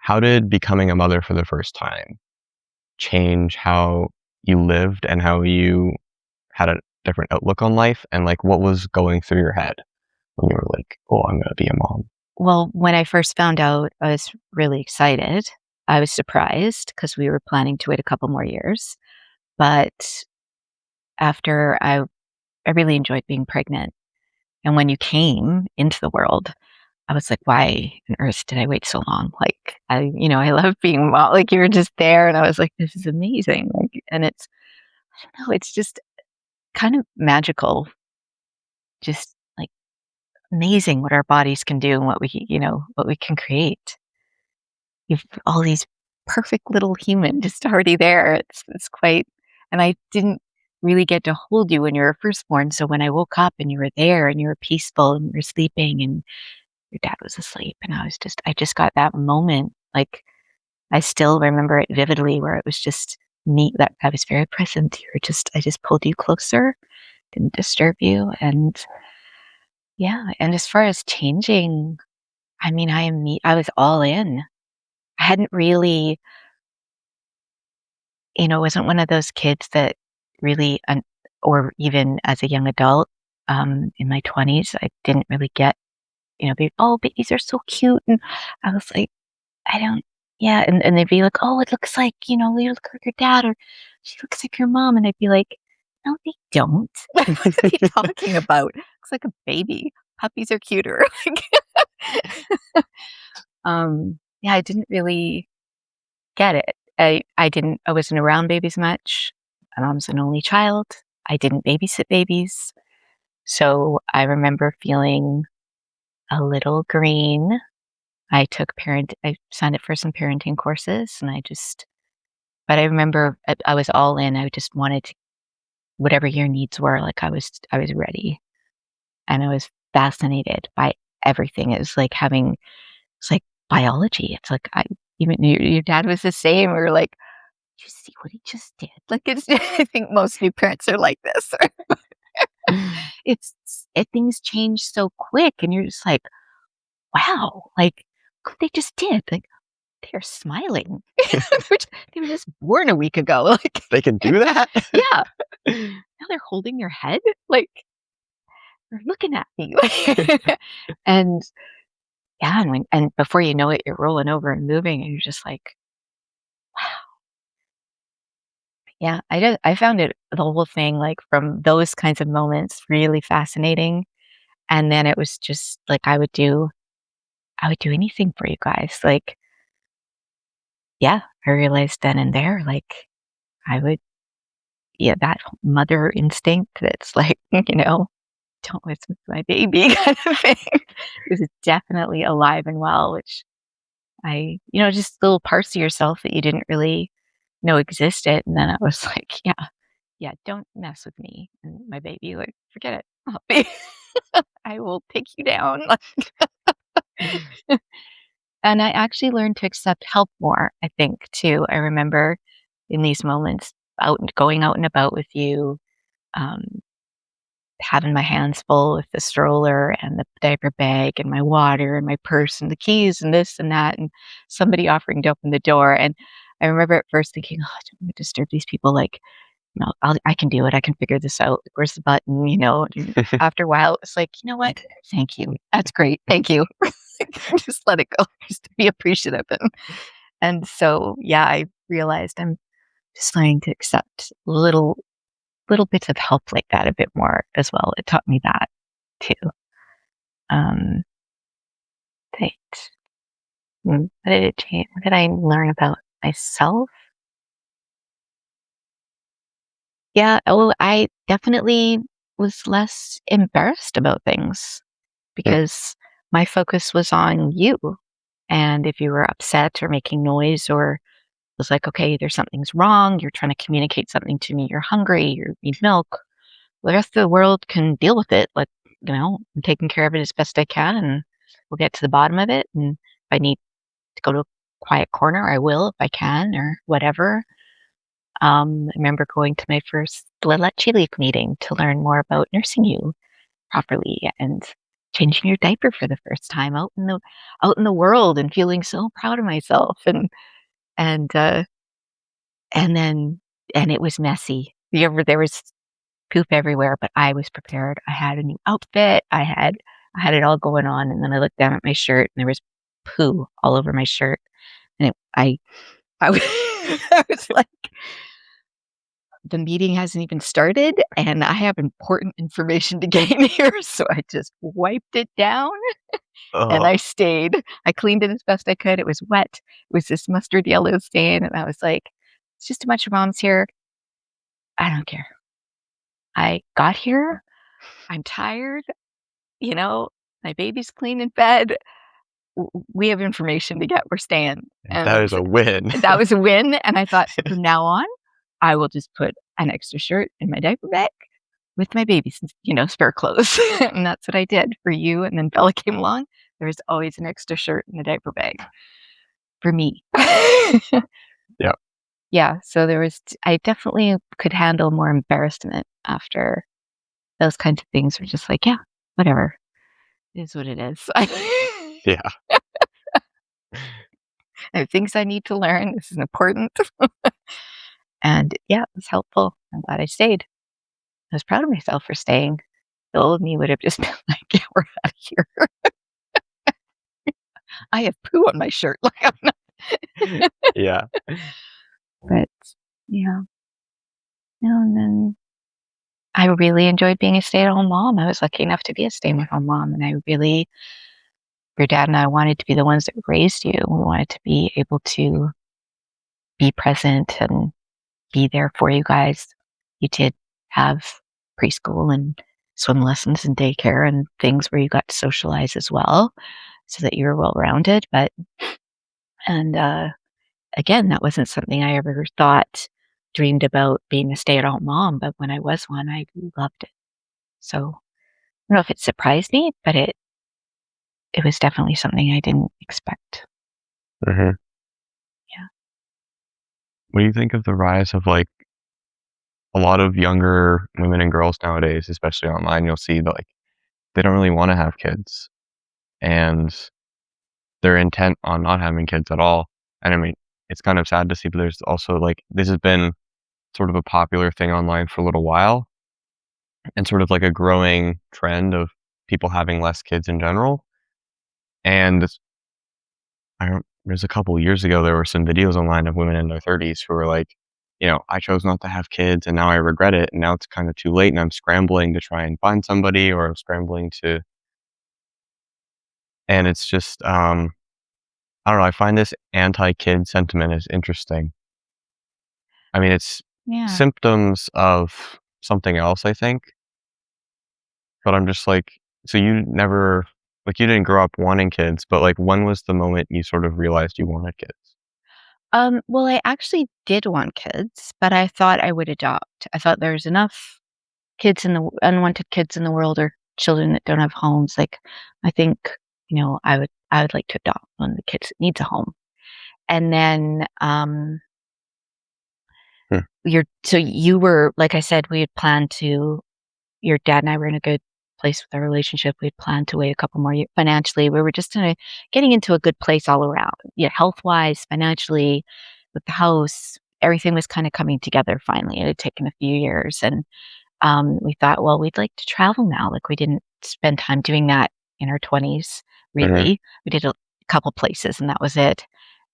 how did becoming a mother for the first time change how you lived and how you had a different outlook on life? And like, what was going through your head when you were like, oh, I'm going to be a mom? Well, when I first found out, I was really excited. I was surprised because we were planning to wait a couple more years. But after I really enjoyed being pregnant. And when you came into the world, I was like, why on earth did I wait so long? Like, I love being a mom. Like, you were just there. And I was like, this is amazing. Like, and I don't know, it's just kind of magical, just like amazing what our bodies can do and what we can create. You've all these perfect little human just already there. It's quite, and I didn't really get to hold you when you were first born. So when I woke up and you were there and you were peaceful and you were sleeping and your dad was asleep and I just got that moment. Like I still remember it vividly where it was just me that I was very present. I just pulled you closer, didn't disturb you. And yeah. And as far as changing, I mean, I was all in. I hadn't really, wasn't one of those kids that really, or even as a young adult, in my 20s, I didn't really get, oh, babies are so cute. And I was like, I don't, yeah. And they'd be like, oh, it looks like, you look like your dad or she looks like your mom. And I'd be like, no, they don't. What are you talking about? Looks like a baby. Puppies are cuter. Yeah, I didn't really get it. I wasn't around babies much. My mom's an only child. I didn't babysit babies. So I remember feeling a little green. I signed up for some parenting courses but I remember I was all in. I just wanted to, whatever your needs were, like I was ready and I was fascinated by everything. It's like biology. It's like, even your dad was the same. We were like, you see what he just did? Like I think most new parents are like this. Things change so quick and you're just like, wow, like look what they just did. Like they're smiling. They were just born a week ago. Like They can do that? yeah. Now they're holding your head. Like they're looking at me. And yeah, and before you know it, you're rolling over and moving and you're just like, wow. Yeah, I found the whole thing, like, from those kinds of moments really fascinating, and then it was just, like, I would do anything for you guys, like, yeah, I realized then and there, like, I would yeah, that mother instinct that's like, "Don't mess with my baby," kind of thing is definitely alive and well, which just little parts of yourself that you didn't really know existed, and then I was like, "Yeah. Yeah, don't mess with me and my baby, like, forget it. I'll be I will take you down." And I actually learned to accept help more, I think, too. I remember in these moments going out and about with you, um, having my hands full with the stroller and the diaper bag and my water and my purse and the keys and this and that, and somebody offering to open the door. And I remember at first thinking, oh, I don't want to disturb these people. Like, no, I can do it. I can figure this out. Like, where's the button? And after a while, it's like, you know what? Thank you. That's great. Thank you. Just let it go. Just be appreciative. And so, yeah, I realized I'm just learning to accept little bits of help like that a bit more as well. It taught me that too. Um, right. What did it change? What did I learn about myself? Yeah. Oh, I definitely was less embarrassed about things because my focus was on you. And if you were upset or making noise or was like, okay, there's something's wrong, you're trying to communicate something to me, you're hungry, you need milk, the rest of the world can deal with it. Like, I'm taking care of it as best I can and we'll get to the bottom of it. And if I need to go to a quiet corner, I will if I can or whatever. I remember going to my first La Leche League meeting to learn more about nursing you properly and changing your diaper for the first time out in the world and feeling so proud of myself and, uh, and then and it was messy. There was poop everywhere, but I was prepared. I had a new outfit. I had it all going on, and then I looked down at my shirt, and there was poo all over my shirt, and I was I was like, "The meeting hasn't even started, and I have important information to gain here," so I just wiped it down, and Oh, I stayed. I cleaned it as best I could. It was wet. It was this mustard yellow stain, and I was like, "It's just a bunch of moms here. I don't care. I got here. I'm tired, you know, my baby's clean in bed. We have information to get. We're staying." that And is a win. that was a win, and I thought, "From now on, I will just put an extra shirt in my diaper bag with my baby's, spare clothes." And that's what I did for you, and then Bella came along. There was always an extra shirt in the diaper bag for me. Yeah, Yeah, so I definitely could handle more embarrassment after those kinds of things were just like, "Yeah, whatever. It is what it is." yeah, I have things I need to learn. This is important. And yeah, it was helpful. I'm glad I stayed. I was proud of myself for staying. The old me would have just been like, "Yeah, we're out of here. I have poo on my shirt." Like I'm not. yeah. But yeah, no, and then I really enjoyed being a stay-at-home mom. I was lucky enough to be a stay-at-home mom, and your dad and I wanted to be the ones that raised you. We wanted to be able to be present and be there for you guys. You did have preschool and swim lessons and daycare and things where you got to socialize as well so that you were well rounded. And again, that wasn't something I ever thought, dreamed about being a stay at home mom. But when I was one, I loved it. So I don't know if it surprised me, but it was definitely something I didn't expect. Mhm. Yeah. What do you think of the rise of, like, a lot of younger women and girls nowadays, especially online? You'll see that, like, they don't really wanna have kids, and they're intent on not having kids at all, and I mean, it's kind of sad to see, but there's also, like, this has been sort of a popular thing online for a little while, and sort of like a growing trend of people having less kids in general, and I don't there's a couple years ago, there were some videos online of women in their 30s who were like, "I chose not to have kids, and now I regret it, and now it's kinda too late, and I'm scrambling to try and find somebody, or I'm scrambling to." And it's just, I don't know, I find this anti-kid sentiment is interesting. I mean, it's Yeah. symptoms of something else, I think, but I'm just like, so you never you didn't grow up wanting kids, but, like, when was the moment you sort of realized you wanted kids? Well, I actually did want kids, but I thought I would adopt. I thought there's enough unwanted kids in the world or children that don't have homes. Like, I think, I would like to adopt one of the kids that needs a home. And then, Hmm, so you were, like I said, we had planned to, your dad and I were in a good place with our relationship. We had planned to wait a couple more years financially. We were just getting into a good place all around. Yeah, health wise, financially, with the house, everything was kind of coming together finally. It had taken a few years. And we thought, well, we'd like to travel now. Like we didn't spend time doing that in our 20s, mhm, really. We did a couple places and that was it.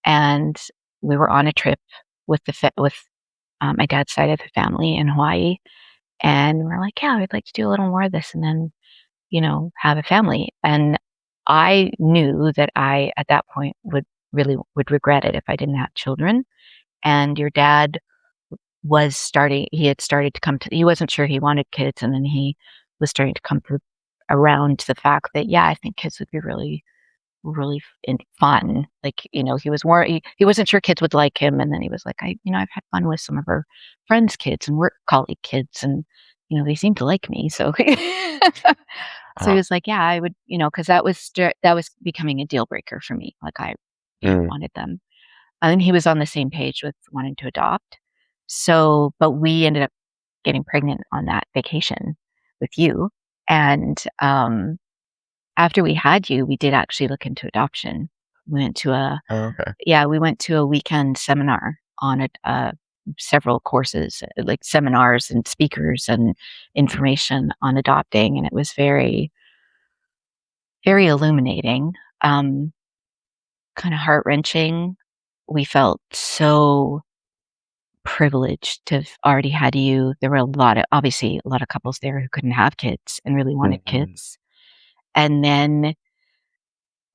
And we were on a trip with my dad's side of the family in Hawaii. And we're like, yeah, we'd like to do a little more of this and then, have a family. And I knew that I, at that point, would regret it if I didn't have children. And your dad he had started to he wasn't sure he wanted kids. And then he was starting to around to the fact that, yeah, I think kids would be really, really fun. Like, he wasn't sure kids would like him. And then he was like, I've had fun with some of our friends' kids and work colleague kids. And, they seem to like me. So, so he uh, was like, yeah, I would, cause that was becoming a deal breaker for me. Like I, mm, wanted them. And he was on the same page with wanting to adopt. So, but we ended up getting pregnant on that vacation with you. And, after we had you, we did actually look into adoption. We went to a Oh, okay. Yeah, we went to a weekend seminar on it, several courses, like seminars and speakers and information on adopting, and it was very, very illuminating, um, kinda heart-wrenching. We felt so privileged to have already had you. There were a lot of couples there who couldn't have kids and really wanted Mhm. kids. And then,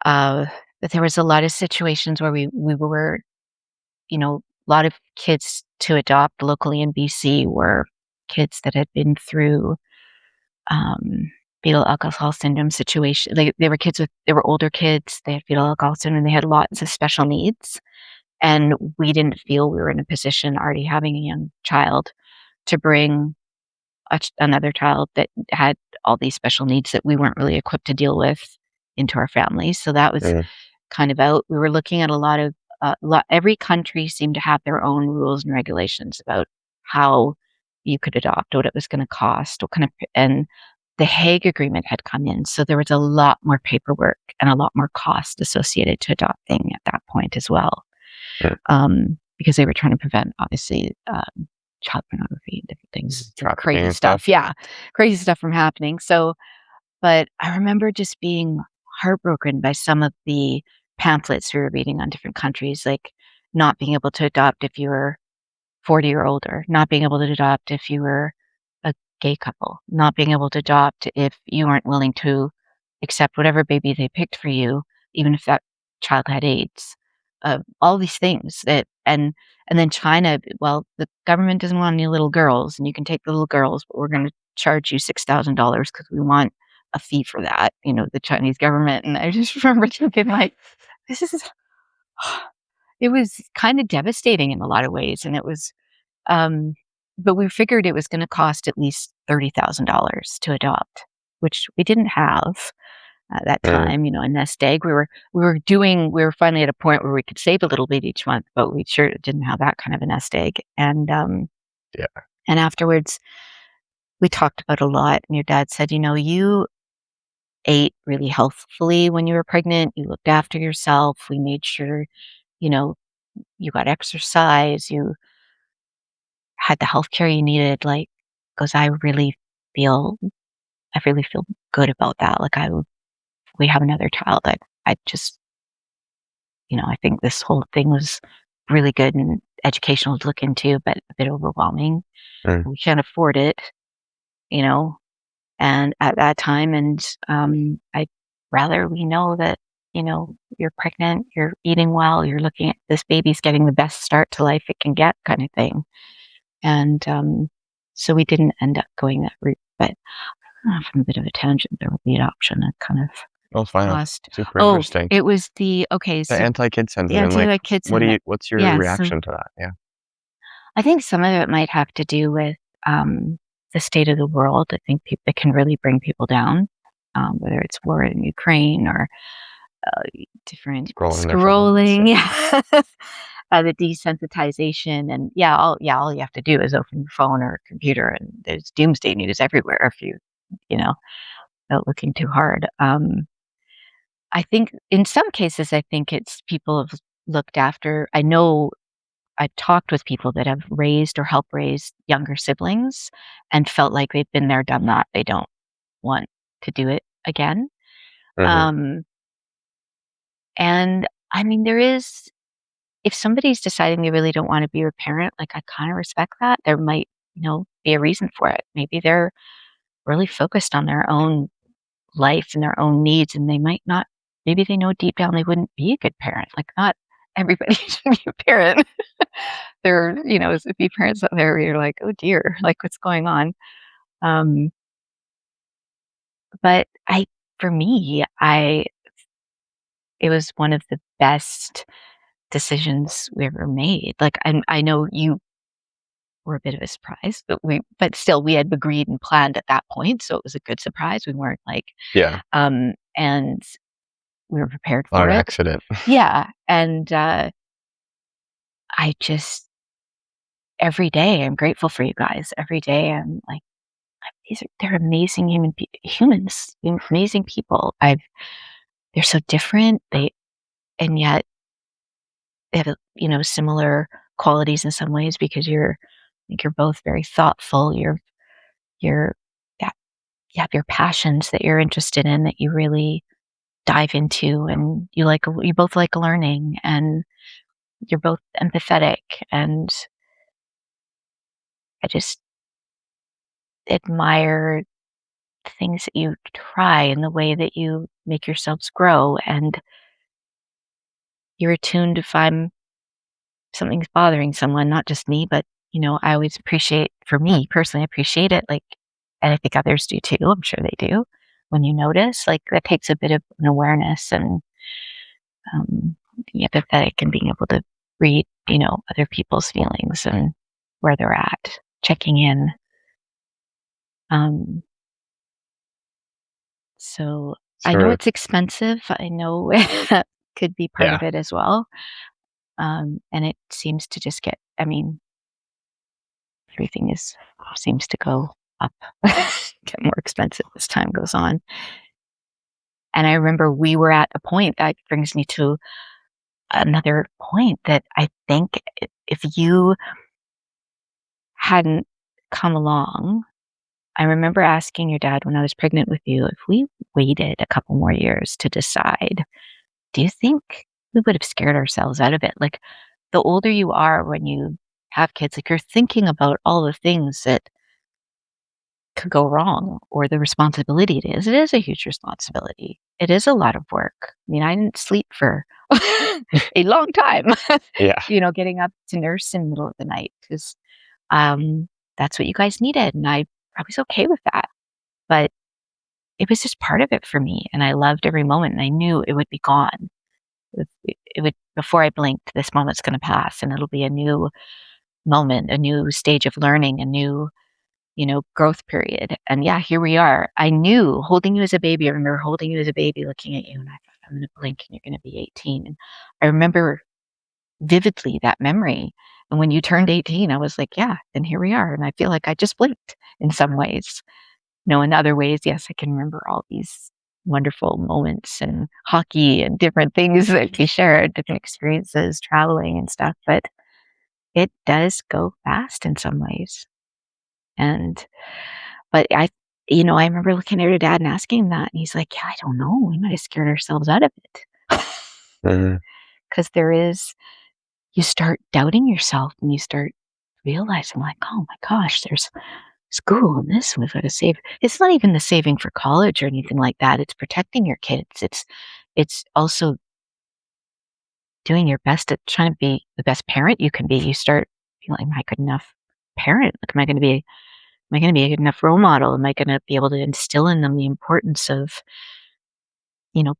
uh, but there was a lot of situations where we were, a lot of kids to adopt locally in BC were kids that had been through, um, fetal alcohol syndrome situation. They were they were older kids, they had fetal alcohol syndrome, they had lots of special needs, and we didn't feel we were in a position already having a young child to bring another child that had all these special needs that we weren't really equipped to deal with into our family. So that was Mm, kind of out. We were looking at a lot of every country seemed to have their own rules and regulations about how you could adopt, what it was going to cost, what kind of, and the Hague Agreement had come in, so there was a lot more paperwork and a lot more cost associated to adopting at that point as well, mm. because they were trying to prevent, obviously, child pornography and different things, Trafficking crazy and stuff. stuff. Yeah, crazy stuff from happening. So, but I remember just being heartbroken by some of the pamphlets we were reading on different countries, like not being able to adopt if you were 40 or older, not being able to adopt if you were a gay couple, not being able to adopt if you weren't willing to accept whatever baby they picked for you, even if that child had AIDS. All these things and then China, well, the government doesn't want any little girls, and you can take the little girls, but we're going to charge you $6,000 because we want a fee for that. The Chinese government, and I just remember thinking like, this is. It was kind of devastating in a lot of ways, and it was um, but we figured it was gonna cost at least $30,000 to adopt, which we didn't have at that Mm, time, a nest egg. We were finally at a point where we could save a little bit each month, but we sure didn't have that kind of a nest egg. yeah. And afterwards, we talked about a lot, and your dad said, "You ate really healthfully when you were pregnant, you looked after yourself, we made sure, you know, you got exercise, you had the healthcare you needed," like, goes, feel I really feel good about that, like, we have another child, I just, I think this whole thing was really good and educational to look into, but a bit overwhelming. Mm, We can't afford it, you know, and at that time, and, I'd rather we know that, you're pregnant, you're eating well, you're looking at this baby's getting the best start to life it can get kinda thing, and, so we didn't end up going that route, but from a bit of a tangent there with the adoption, I kind of that was fine. That's lost. super Oh, interesting. it was the okay, The so anti-kid the sentiment, like, anti-kids and what's your yeah, so reaction to that? Yeah. I think some of it might have to do with, the state of the world. I think it can really bring people down, whether it's war in Ukraine or, different Scrolling their phones, scrolling, yeah. The desensitization and all you have to do is open your phone or computer and there's doomsday news everywhere if you know, without looking too hard. I think in some cases, I think it's people have looked after. I know I've talked with people that have raised or helped raise younger siblings and felt like they've been there, done that. They don't want to do it again. yeah. Mhm. Um, and I mean, if somebody's deciding they really don't want to be a parent, like I kind of respect that. There might, be a reason for it. Maybe they're really focused on their own life and their own needs, and they might not, maybe they know deep down they wouldn't be a good parent. Like, not everybody should be a parent. There's a few parents out there where you're like, oh dear, like what's going on? Um, but for me, it was one of the best decisions we ever made. Like, I know you were a bit of a surprise, but still, we had agreed and planned at that point, so it was a good surprise. We weren't like, Yeah, and we were prepared not for an it. accident. Yeah, and, I just every day, I'm grateful for you guys. Every day, I'm like, they're amazing humans, amazing people. They're so different. And yet they have, similar qualities in some ways because I think you're both very thoughtful. You're, yeah, you have your passions that you're interested in that you really dive into, and you both like learning, and you're both empathetic. And I just admire the things that you try and the way that you make yourselves grow. And you're attuned if something's bothering someone, not just me, but I always appreciate, for me personally, I appreciate it. Like, and I think others do too. I'm sure they do. When you notice, like that takes a bit of an awareness and being empathetic and being able to read, other people's feelings and where they're at, checking in. Um, so I know Sort of. it's expensive. I know that could be part Yeah. of it as well. And it seems to just I mean, everything seems to go up, get more expensive as time goes on. And I remember we were at a point that brings me to another point that I think if you hadn't come along, I remember asking your dad when I was pregnant with you, if we waited a couple more years to decide, do you think we would have scared ourselves out of it? Like the older you are when you have kids, like you're thinking about all the things that could go wrong or the responsibility it is. It is a huge responsibility. It is a lot of work. I mean, I didn't sleep for a long time, Yeah. getting up to nurse in the middle of the night because that's what you guys needed. And I was okay with that. But it was just part of it for me. And I loved every moment. And I knew it would be gone. It would, before I blinked, this moment's going to pass and it'll be a new moment, a new stage of learning, a new growth period. And yeah, here we are. I knew holding you as a baby. I remember holding you as a baby, looking at you, and I thought, I'm going to blink and you're going to be 18. And I remember vividly that memory. And when you turned 18, I was like, yeah, and here we are. And I feel like I just blinked in some ways. In other ways, yes, I can remember all these wonderful moments and hockey and different things that we shared, different experiences, traveling and stuff. But it does go fast in some ways. And But I remember looking at her dad and asking him that, and he's like, "Yeah, I don't know. We might have scared ourselves out of it." Mhm. Because you start doubting yourself and you start realizing, like, oh my gosh, there's school and this, and we've got to save. It's not even the saving for college or anything like that. It's protecting your kids. It's also doing your best at trying to be the best parent you can be. You start feeling, am I good enough parent? Like, am I going to be a good enough role model? Am I going to be able to instill in them the importance of,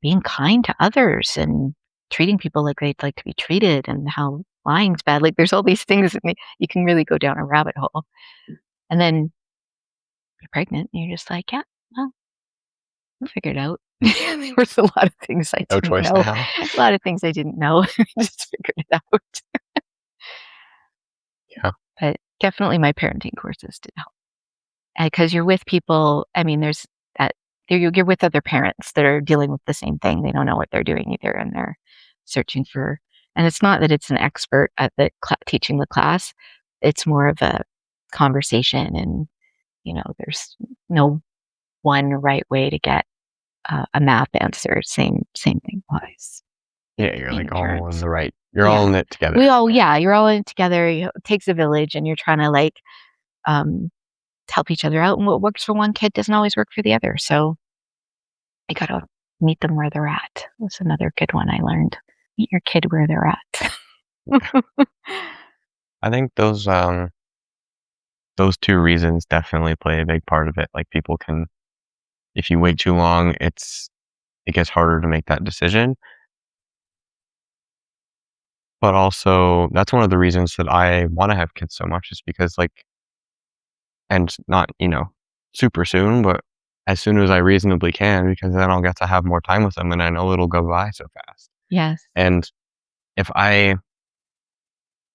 being kind to others and treating people like they'd like to be treated, and how lying's bad? Like there's all these things that you can really go down a rabbit hole. And then you're pregnant and you're just like, yeah, well, we'll figure it out. There was a lot of things I No didn't choice know. now. A lot of things I didn't know. Just figured it out. Yeah. But definitely my parenting courses did help. Because you're with people, I mean, there's that you're with other parents that are dealing with the same thing. They don't know what they're doing either, and they're searching for. And it's not that it's an expert at the teaching the class. It's more of a conversation, and there's no one right way to get a math answer. Same thing applies. Yeah, you're Being like all in parents, the right. You're all yeah, in it together. you're all in it together. It takes a village, and you're trying to um, help each other out. And what works for one kid doesn't always work for the other. So you got to meet them where they're at. That's another good one I learned. Meet your kid where they're at. I think those two reasons definitely play a big part of it. Like people can, if you wait too long, it gets harder to make that decision. But also, that's one of the reasons that I want to have kids so much is because like, and not, super soon, but as soon as I reasonably can, because then I'll get to have more time with them and I know it'll go by so fast. Yes. And if I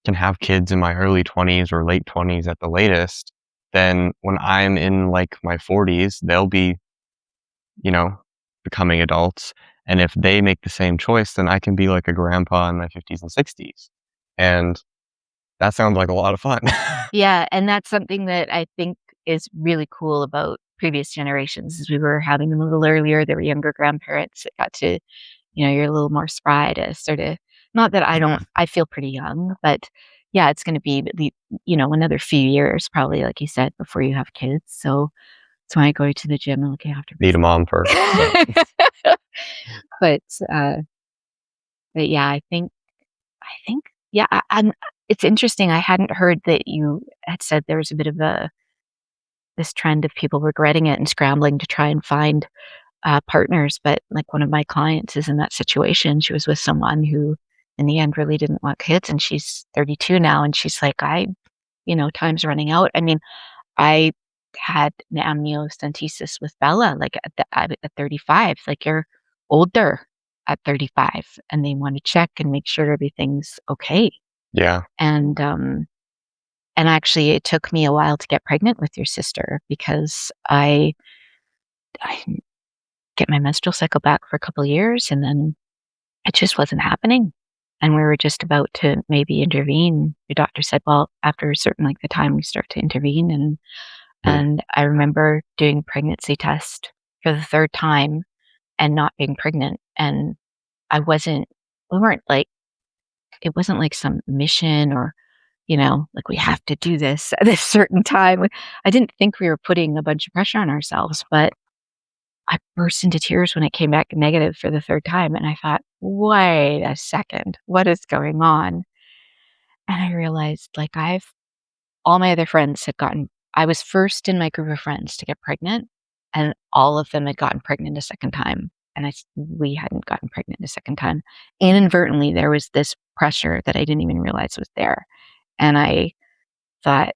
can have kids in my early 20s or late 20s at the latest, then when I'm in like my 40s, they'll be, you know, becoming adults. And if they make the same choice, then I can be like a grandpa in my 50s and 60s. And that sounds like a lot of fun. Yeah, and that's something that I think is really cool about previous generations is we were having them a little earlier. There were younger grandparents that got to, you're a little more spry to sort of not that I feel pretty young, but yeah, it's gonna be another few years probably, like you said, before you have kids. So I go to the gym and look after Need a mom first, but myself. But, uh, but yeah, I think yeah, I'm it's interesting. I hadn't heard that you had said there was a bit of this trend of people regretting it and scrambling to try and find, partners, but, like, one of my clients is in that situation. She was with someone who, in the end, really didn't want kids, and she's 32 now, and she's like, time's running out." I mean, I had an amniocentesis with Bella, like, at 35, like, you're older at 35, and they wanna check and make sure everything's okay. yeah, And, actually, it took me a while to get pregnant with your sister because I didn't get my menstrual cycle back for a couple of years, and then it just wasn't happening. And we were just about to maybe intervene. Your doctor said, "Well, after a certain length of time, we start to intervene." And mm, I remember doing a pregnancy test for the third time and not being pregnant. And I wasn't. We weren't like it wasn't like some mission or like we have to do this at a certain time. I didn't think we were putting a bunch of pressure on ourselves, but I burst into tears when it came back negative for the third time, and I thought, "Wait a second, what is going on?" And I realized, like, I've all my other friends had gotten I was first in my group of friends to get pregnant, and all of them had gotten pregnant a second time, and we hadn't gotten pregnant a second time. Inadvertently, there was this pressure that I didn't even realize was there, and I thought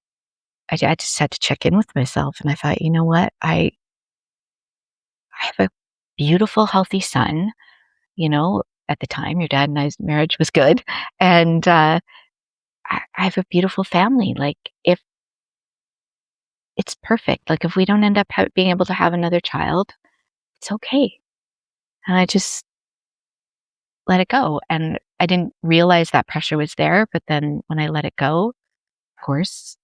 I just had to check in with myself, and I thought, "You know what? I have a beautiful, healthy son." At the time, your dad and I's marriage was good, and, I have a beautiful family, like, if it's perfect, like, if we don't end up being able to have another child, it's okay, and I just let it go, and I didn't realize that pressure was there, but then when I let it go, of course,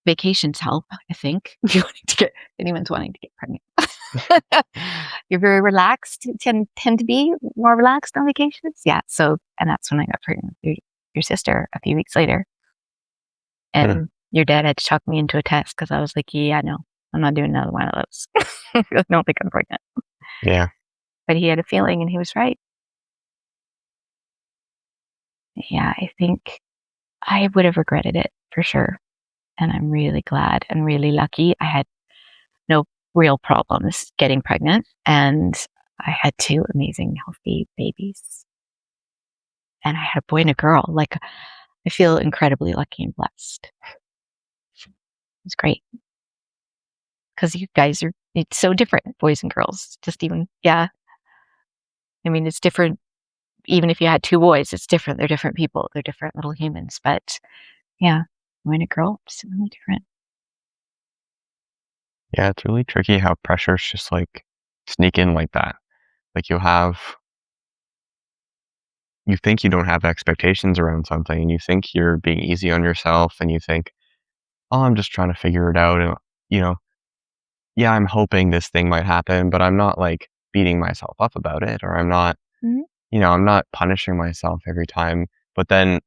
vacations help, I think, if you wanting to get anyone's wanting to get pregnant. You're very relaxed, tend to be more relaxed on vacations? Yeah, so and that's when I got pregnant with your sister a few weeks later. mm, And your dad had to talk me into a test because I was like, "Yeah, no, I'm not doing another one of those." I don't think I'm pregnant. yeah, But he had a feeling and he was right. Yeah, I think I would have regretted it for sure. And I'm really glad and really lucky. I had no real problems getting pregnant and I had two amazing, healthy babies. And I had a boy and a girl. Like, I feel incredibly lucky and blessed. It's great because you guys it's so different, boys and girls. Just even, yeah. I mean, it's different. Even if you had two boys, it's different. They're different people. They're different little humans. But yeah, boy and a girl, it's really different. yeah. It's really tricky how pressures just like sneak in like that. Like you think you don't have expectations around something, and you think you're being easy on yourself, and you think, "Oh, I'm just trying to figure it out," and you know, yeah, I'm hoping this thing might happen, but I'm not like beating myself up about it, or I'm not, Mhm. I'm not punishing myself every time. But then,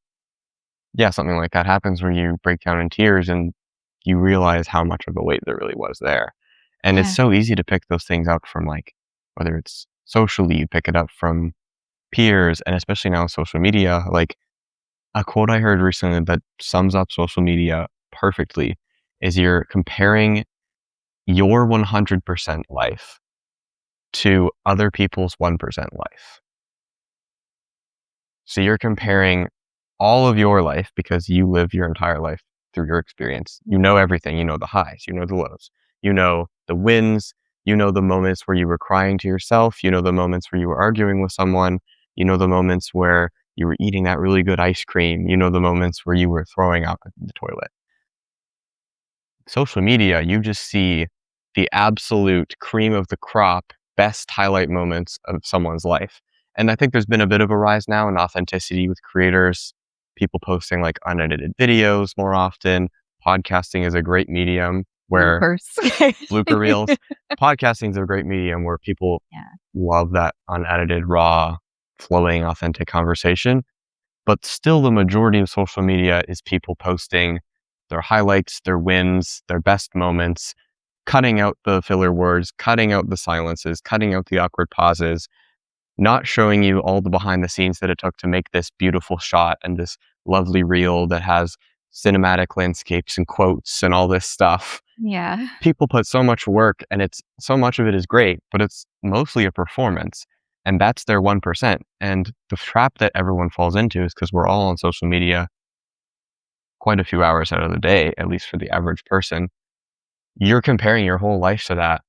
yeah, something like that happens where you break down in tears and you realize how much of the weight there really was there. And it's Yeah. so easy to pick those things up from like, whether it's socially, you pick it up from peers, and especially now social media. Like a quote I heard recently that sums up social media perfectly is you're comparing your 100% life to other people's 1% life. So you're comparing all of your life because you live your entire life through your experience. You know everything. You know the highs, you know the lows, you know the wins, you know the moments where you were crying to yourself, you know the moments where you were arguing with someone, you know the moments where you were eating that really good ice cream, you know the moments where you were throwing up in the toilet. social media, you just see the absolute cream of the crop, best highlight moments of someone's life. And I think there's been a bit of a rise now in authenticity with creators, people posting like unedited videos more often. Podcasting is a great medium where Bloopers. blooper reels, podcasting is a great medium where people Yeah. love that unedited, raw, flowing, authentic conversation. But still, the majority of social media is people posting their highlights, their wins, their best moments, cutting out the filler words, cutting out the silences, cutting out the awkward pauses, not showing you all the behind the scenes that it took to make this beautiful shot and this lovely reel that has cinematic landscapes and quotes and all this stuff. Yeah. People put so much work and it's so much of it is great, but it's mostly a performance. And that's their 1%. And the trap that everyone falls into is because we're all on social media quite a few hours out of the day, at least for the average person. You're comparing your whole life to that.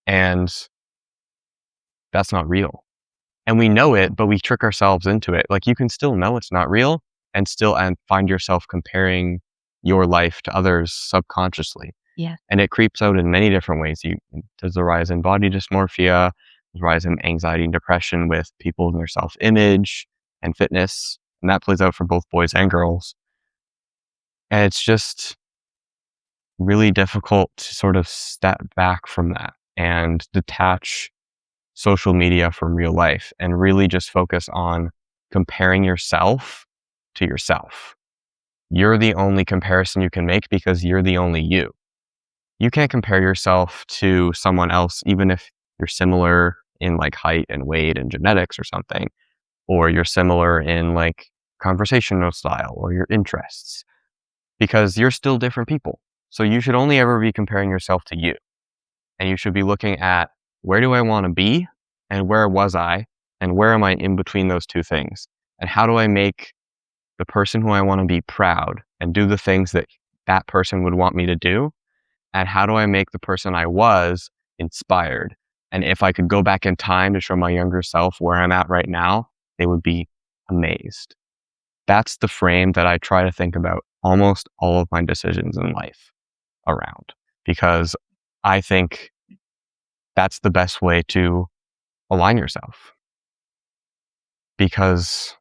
And that's not real. And we know it, but we trick ourselves into it. Like you can still know it's not real and find yourself comparing your life to others subconsciously. Yeah. And it creeps out in many different ways. There's a rise in body dysmorphia, there's a rise in anxiety and depression with people in their self-image and fitness. And that plays out for both boys and girls. And it's just really difficult to sort of step back from that and detach social media from real life and really just focus on comparing yourself to yourself. You're the only comparison you can make because you're the only you. You can't compare yourself to someone else, even if you're similar in like height and weight and genetics or something, or you're similar in like conversational style or your interests, because you're still different people. So you should only ever be comparing yourself to you. And you should be looking at where do I want to be and where was I and where am I in between those two things? And how do I make the person who I want to be proud and do the things that that person would want me to do? And how do I make the person I was inspired? And if I could go back in time to show my younger self where I'm at right now, they would be amazed. That's the frame that I try to think about almost all of my decisions in life around, because I think that's the best way to align yourself, because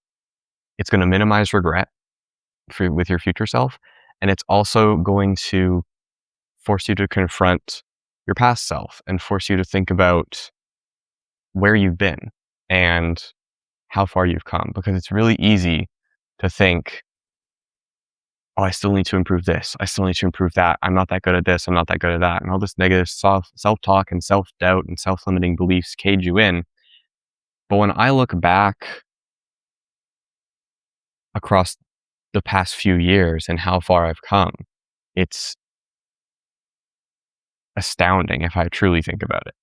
it's going to minimize regret with your future self. And it's also going to force you to confront your past self and force you to think about where you've been and how far you've come, because it's really easy to think, oh, I still need to improve this. I still need to improve that. I'm not that good at this. I'm not that good at that. And all this negative self-talk and self-doubt and self-limiting beliefs cage you in. But when I look back across the past few years and how far I've come, it's astounding if I truly think about it.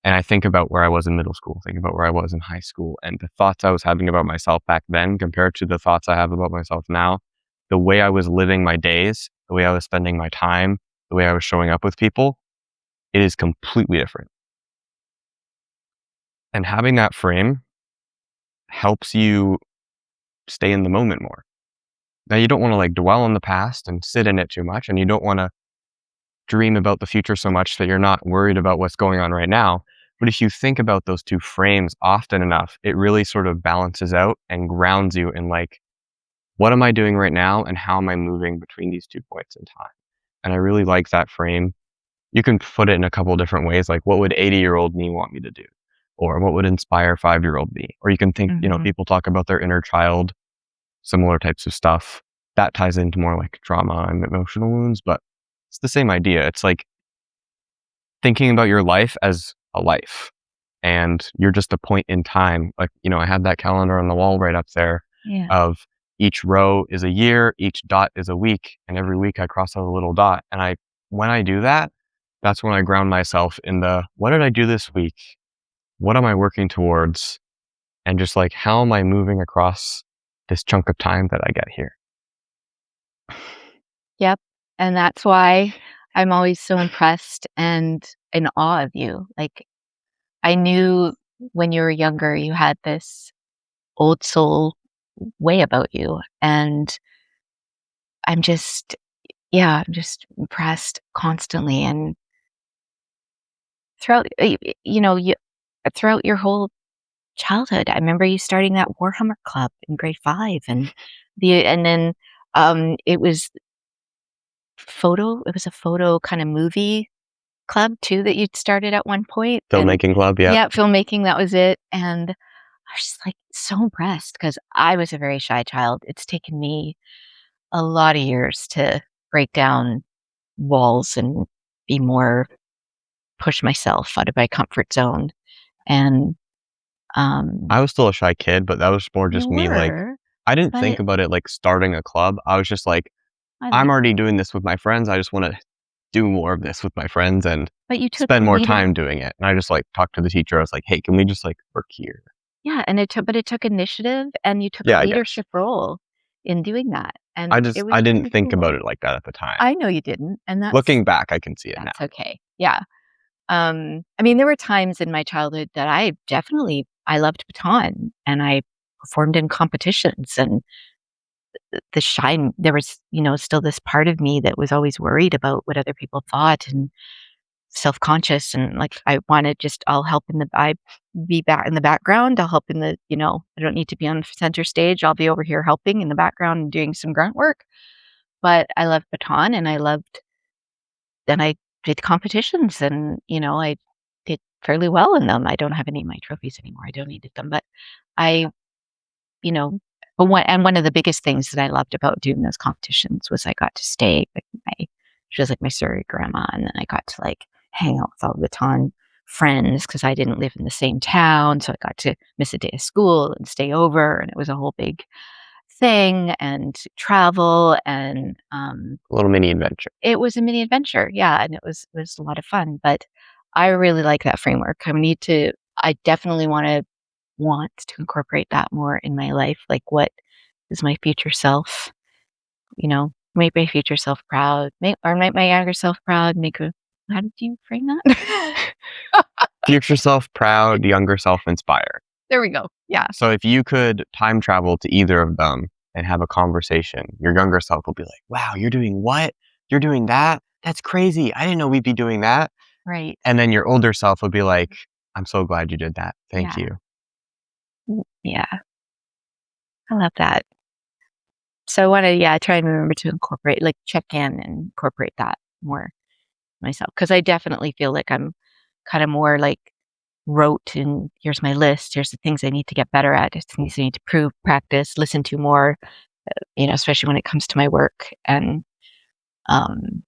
And I think about where I was in middle school, think about where I was in high school, and the thoughts I was having about myself back then compared to the thoughts I have about myself now, the way I was living my days, the way I was spending my time, the way I was showing up with people, it is completely different. And having that frame helps you stay in the moment more. Now, you don't want to like dwell on the past and sit in it too much, and you don't want to dream about the future so much that you're not worried about what's going on right now. But if you think about those two frames often enough, it really sort of balances out and grounds you in like, what am I doing right now and how am I moving between these 2 points in time? And I really like that frame. You can put it in a couple of different ways, like what would 80-year-old me want me to do? Or what would inspire 5-year-old me? Or you can think, Mhm. people talk about their inner child, similar types of stuff. That ties into more like trauma and emotional wounds, but it's the same idea. It's like thinking about your life as a life and you're just a point in time. Like, I had that calendar on the wall right up there Yeah. of each row is a year, each dot is a week, and every week I cross out a little dot. And when I do that, that's when I ground myself in the, what did I do this week? What am I working towards? And just like, how am I moving across this chunk of time that I get here? Yep. And that's why I'm always so impressed and in awe of you. Like, I knew when you were younger, you had this old soul way about you. And I'm just yeah, I'm just impressed constantly and throughout, throughout your whole childhood. I remember you starting that Warhammer Club in grade 5 and then, it was it was a photo kinda movie club too that you'd started at one point, and Filmmaking club, yeah. yeah, filmmaking, that was it, and I was just, like, so impressed because I was a very shy child. It's taken me a lot of years to break down walls and be more push myself out of my comfort zone, and, I was still a shy kid, but that was more you just me, like, were, I didn't think but about it like starting a club. I was just like, I I'm like already doing this with my friends. I just wanna do more of this with my friends and but you took spend more leader time doing it. And I just, like, talked to the teacher. I was like, "Hey, can we just, like, work here?" yeah, and it took initiative, and you took a Yeah, I did. leadership role in doing that, and it I was didn't really think about cool. it like that at the time. I know you didn't, and Looking back, I can see it now. that's okay. Yeah. I mean, there were times in my childhood that I loved baton, and I performed in competitions, and the shine there was, still this part of me that was always worried about what other people thought and self-conscious, and, like, I wanna just I'll help in the I be back in the background, I'll help in the I don't need to be on center stage, I'll be over here helping in the background and doing some grunt work, but I loved baton, and I did competitions, and, I did fairly well in them. I don't have any of my trophies anymore, I donated them, but I you know one of the biggest things that I loved about doing those competitions was I got to stay with my she was like my surrogate grandma, and then I got to, like, hang out with all the baton friends because I didn't live in the same town, so I got to miss a day of school and stay over, and it was a whole big thing, and travel, and, A little mini adventure. it was a mini adventure, yeah, and it was a lot of fun, but I really like that framework. I definitely want to incorporate that more in my life, like, what is my future self, make my future self proud, make my younger self proud, make a how did you frame that? Future self proud, younger self inspired. There we go, yeah, So if you could time travel to either of them and have a conversation, your younger self will be like, "Wow, you're doing what? You're doing that? That's crazy. I didn't know we'd be doing that." right, And then your older self would be like, "I'm so glad you did that. Thank yeah, you." yeah, I love that. So I wanna, yeah, try and remember to incorporate, like, check in and incorporate that more myself because I definitely feel like I'm kinda more, like, rote and here's my list, here's the things I need to get better at, here's the things I need to prove, practice, listen to more, especially when it comes to my work, and, um,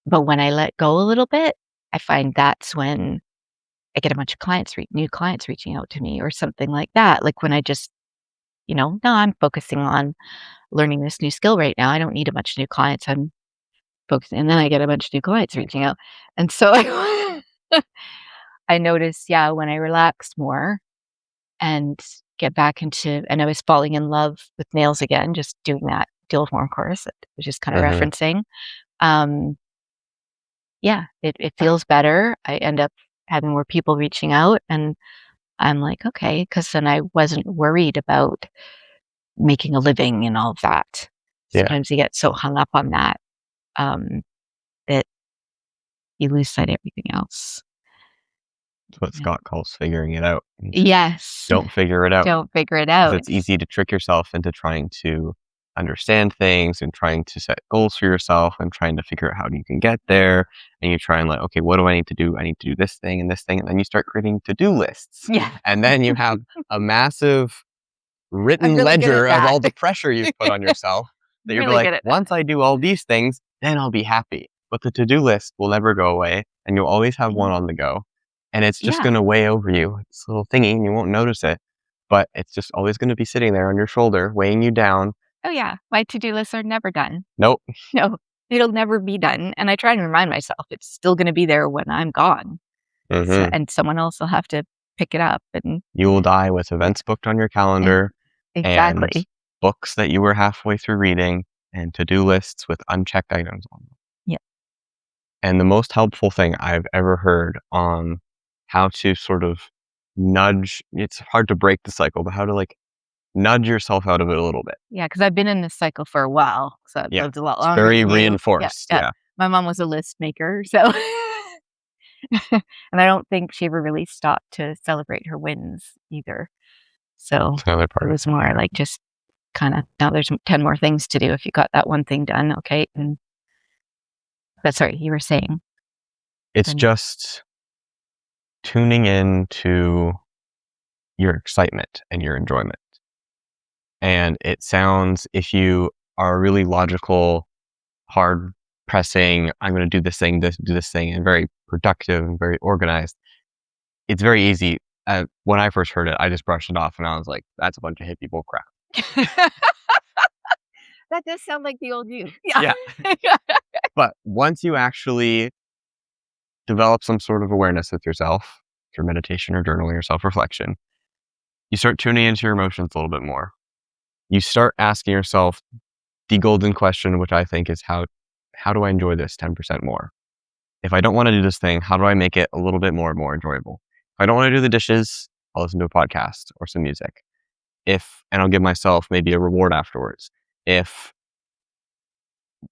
but when I let go a little bit, I find that's when I get a bunch of new clients reaching out to me or something like that, like, when I just, "No, I'm focusing on learning this new skill right now, I don't need a bunch of new clients, I'm focusing," and then I get a bunch of new clients reaching out, and so I notice, yeah, when I relax more and get back into and I was falling in love with nails again, just doing that deal form course that I was just kinda Mhm. referencing. Um, yeah, it feels better. I end up having more people reaching out, and I'm like, "Okay," because then I wasn't worried about making a living and all of that. Yeah. Sometimes you get so hung up on that, um, that you lose sight of everything else. That's what Yeah. Scott calls figuring it out. And Yes. don't figure it out Don't figure it because out. it's easy to trick yourself into trying to understand things and trying to set goals for yourself and trying to figure out how you can get there. And you try and like, okay, what do I need to do? I need to do this thing and this thing. And then you start creating to-do lists. Yeah. And then you have a massive I'm written really good at ledger of that. all the pressure you've put on yourself that you'll be Really like, good at that. once I do all these things, then I'll be happy. But the to-do list will never go away and you'll always have one Mhm. on the go. And it's just Yeah. gonna weigh over you. It's a little thingy and you won't notice it. But it's just always gonna be sitting there on your shoulder, weighing you down. Oh, yeah. My to-do lists are never done. Nope. No, it'll never be done, and I try and remind myself it's still gonna be there when I'm gone. So Hmm. and someone else will have to pick it up and You will die with yeah, events booked on your and calendar and exactly. books that you were halfway through reading and to-do lists with unchecked items on them. Yeah. And the most helpful thing I've ever heard on how to sort of nudge it's hard to break the cycle, but how to, like, nudge yourself out of it a little bit. Yeah, because I've been in this cycle for a while, so I've Yeah. lived a lot It's longer very than you. Yeah, reinforced. yeah. Yeah. My mom was a list maker, so and I don't think she ever really stopped to celebrate her wins either. So, It's another it part of was it. more like just kinda, now there's 10 more things to do if you got that one thing done, okay, and but sorry, you were saying It's then just tuning in to your excitement and your enjoyment. And it sounds, if you are really logical, hard pressing, I'm going to do this thing, do this thing, and very productive and very organized, it's very easy. When I first heard it, I just brushed it off and I was like, that's a bunch of hippie bull crap. that does sound like the old you. Yeah. But once you actually develop some sort of awareness with yourself through meditation or journaling or self reflection, you start tuning into your emotions a little bit more. You start asking yourself the golden question, which I think is how do I enjoy this 10% more? If I don't want to do this thing, how do I make it a little bit more enjoyable? If I don't want to do the dishes, I'll listen to a podcast or some music. And I'll give myself maybe a reward afterwards.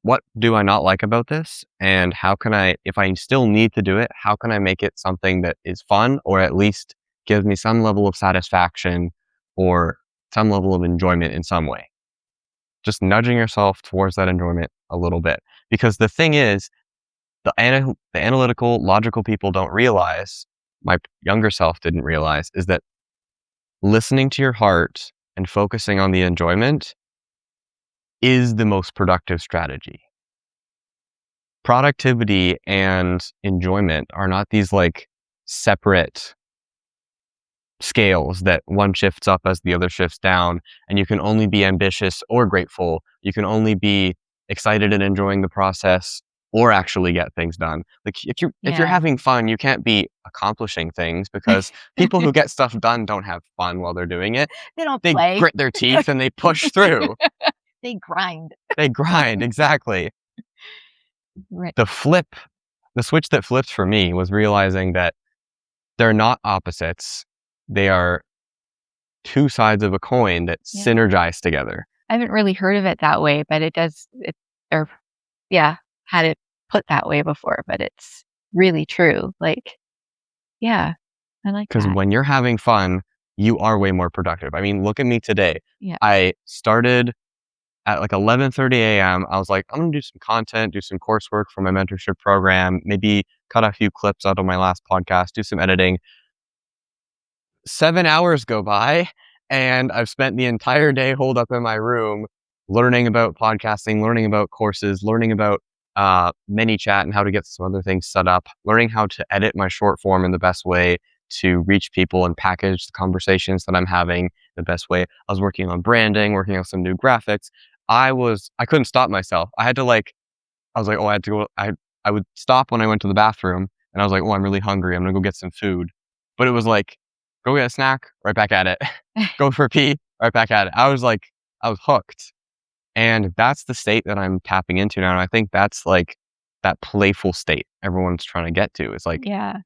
What do I not like about this? And how can if I still need to do it, how can I make it something that is fun or at least gives me some level of satisfaction or some level of enjoyment in some way? Just nudging yourself towards that enjoyment a little bit. Because the thing is, the analytical, logical people don't realize, my younger self didn't realize, is that listening to your heart and focusing on the enjoyment is the most productive strategy. Productivity and enjoyment are not these like separate scales that one shifts up as the other shifts down, and you can only be ambitious or grateful. You can only be excited and enjoying the process or actually get things done. Like if you're Yeah. having fun, you can't be accomplishing things, because people who get stuff done don't have fun while they're doing it. They don't They play. grit their teeth and they push through. They grind. They grind, exactly. Right. The switch that flipped for me was realizing that they're not opposites. They are two sides of a coin that Yeah. synergize together. I haven't really heard of it that way, but it does it or yeah, had it put that way before, but it's really true. Like, yeah, I like Because that. when you're having fun, you are way more productive. I mean, look at me today. Yeah. I started at like 11:30 a.m. I was like, I'm gonna do some content, do some coursework for my mentorship program, maybe cut a few clips out of my last podcast, do some editing. 7 hours go by, and I've spent the entire day holed up in my room learning about podcasting, learning about courses, learning about ManyChat and how to get some other things set up, learning how to edit my short form in the best way to reach people and package the conversations that I'm having the best way. I was working on branding, working on some new graphics. I couldn't stop myself. I was like, oh, I had to go. I would stop when I went to the bathroom, and I was like, oh, I'm really hungry. I'm gonna go get some food. But it was like, go get a snack, right back at it. Go for a pee, right back at it. I was hooked. And that's the state that I'm tapping into now. And I think that's like that playful state everyone's trying to get to. It's like Yeah,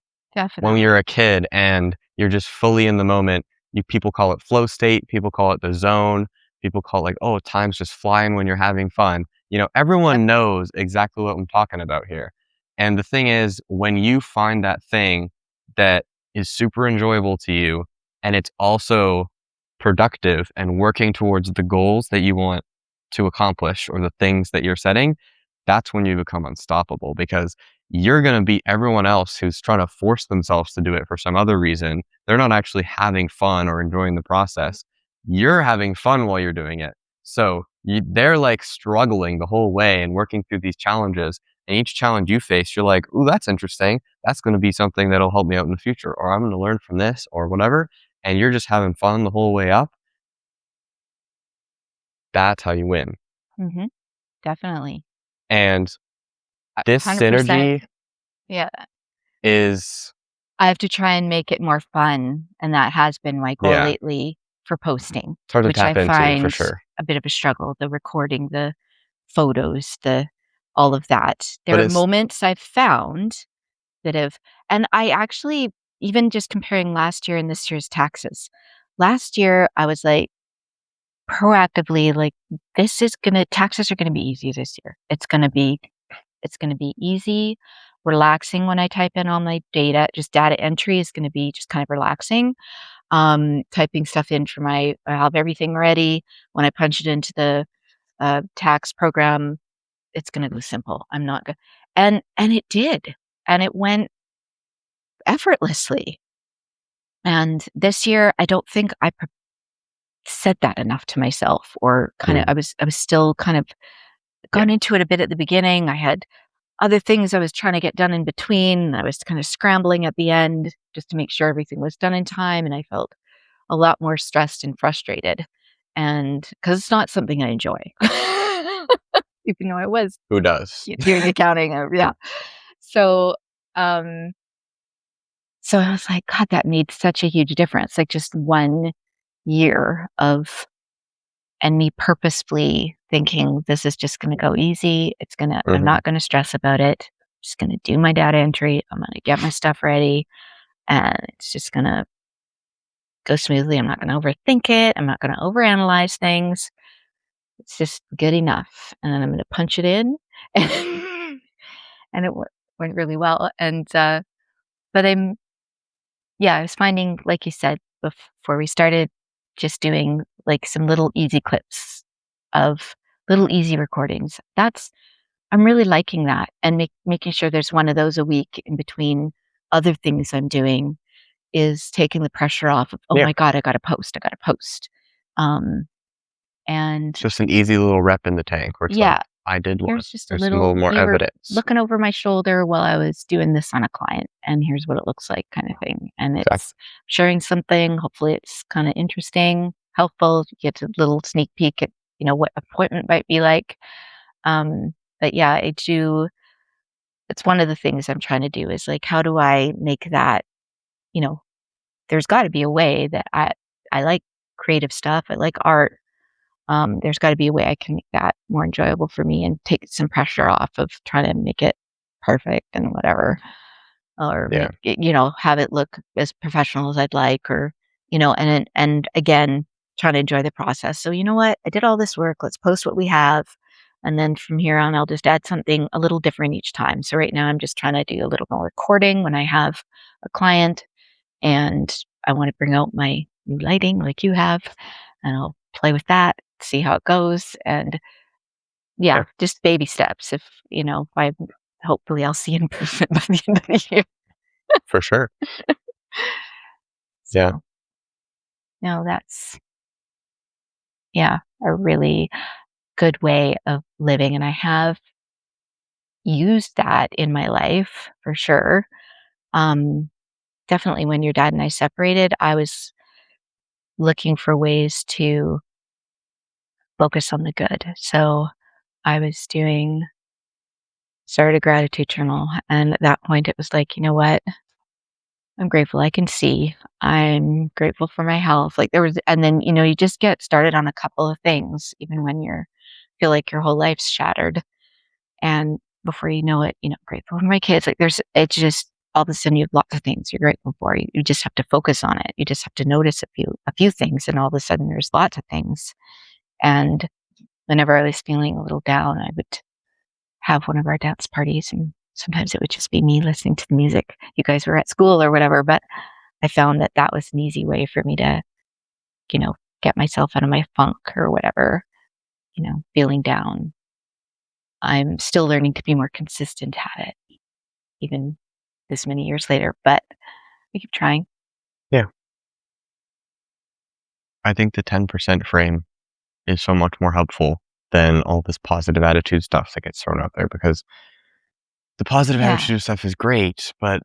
when you're definitely. a kid and you're just fully in the moment. People call it flow state, people call it the zone, people call it like, oh, time's just flying when you're having fun. Yep. Everyone knows exactly what I'm talking about here. And the thing is, when you find that thing that is super enjoyable to you, and it's also productive and working towards the goals that you want to accomplish or the things that you're setting, that's when you become unstoppable, because you're going to beat everyone else who's trying to force themselves to do it for some other reason. They're not actually having fun or enjoying the process. You're having fun while you're doing it. So they're like struggling the whole way and working through these challenges. And each challenge you face, you're like, ooh, that's interesting. That's going to be something that'll help me out in the future, or I'm going to learn from this or whatever. And you're just having fun the whole way up. That's how you win. Mhm. Definitely. And this 100%. synergy Yeah. is, I have to try and make it more fun, and that has been my goal yeah, lately for posting, it's hard to which I tap into for find sure. a bit of a struggle, the recording, the photos, the all of that. But There are it's, moments I've found that have and I actually even just comparing last year and this year's taxes. Last year, I was like, proactively, like, taxes are gonna be easy this year. It's gonna be easy, relaxing when I type in all my data. Just data entry is gonna be just kind of relaxing. Typing stuff in for I have everything ready. When I punch it into the, tax program, it's gonna go simple. I'm not go and it did, and it went effortlessly. And this year, I don't think I said that enough to myself, or kinda Mm. I was still kind of Yeah. gone into it a bit at the beginning. I had other things I was trying to get done in between. I was kind of scrambling at the end just to make sure everything was done in time, and I felt a lot more stressed and frustrated, and because it's not something I enjoy. Even though I was Who does? doing accounting, yeah. So, um, so I was like, "God, that made such a huge difference." Like, just 1 year of and me purposefully thinking, "This is just gonna go easy. I'm Mhm. not gonna stress about it. I'm just gonna do my data entry. I'm gonna get my stuff ready, and it's just gonna go smoothly. I'm not gonna overthink it. I'm not gonna overanalyze things. It's just good enough, and then I'm gonna punch it in." And it went really well, and, but yeah, I was finding, like you said, before we started, just doing, like, some little easy clips of little easy recordings. I'm really liking that, and making sure there's one of those a week in between other things I'm doing is taking the pressure off of, "Oh Yeah. my god, I gotta post, I gotta post." Um, and It's just an easy little rep in the tank where it's like, yeah, "I did one." here's just a There's a little little more you were evidence. looking over my shoulder while I was doing this on a client, and here's what it looks like, kind of thing. And Exactly. it's sharing something. Hopefully, it's kind of interesting, helpful. You get a little sneak peek at what appointment might be like. But yeah, I do. It's one of the things I'm trying to do is like, how do I make that? You know, there's got to be a way that I like creative stuff. I like art. There's got to be a way I can make that more enjoyable for me and take some pressure off of trying to make it perfect and whatever, or Yeah. make it, have it look as professional as I'd like, or, and again, trying to enjoy the process. So, you know what? I did all this work. Let's post what we have. And then from here on, I'll just add something a little different each time. So right now, I'm just trying to do a little more recording when I have a client, and I want to bring out my new lighting like you have, and I'll play with that, see how it goes. And yeah, Yeah. just baby steps. If I hopefully I'll see improvement by the end of the year. For sure. Yeah. So, no, that's, yeah, a really good way of living. And I have used that in my life for sure. Um, Definitely when your dad and I separated, I was looking for ways to focus on the good. So I was started a gratitude journal. And at that point, it was like, you know what? I'm grateful I can see. I'm grateful for my health. Like and then, you just get started on a couple of things, even when feel like your whole life's shattered. And before you know it, grateful for my kids. Like it's just all of a sudden you have lots of things you're grateful for. You just have to focus on it. You just have to notice a few things, and all of a sudden there's lots of things. And whenever I was feeling a little down, I would have one of our dance parties, and sometimes it would just be me listening to the music. You guys were at school or whatever, but I found that that was an easy way for me to, you know, get myself out of my funk or whatever, feeling down. I'm still learning to be more consistent at it, even this many years later, but I keep trying. Yeah. I think the 10% frame is so much more helpful than all this positive attitude stuff that gets thrown out there, because the positive Yeah. attitude stuff is great, but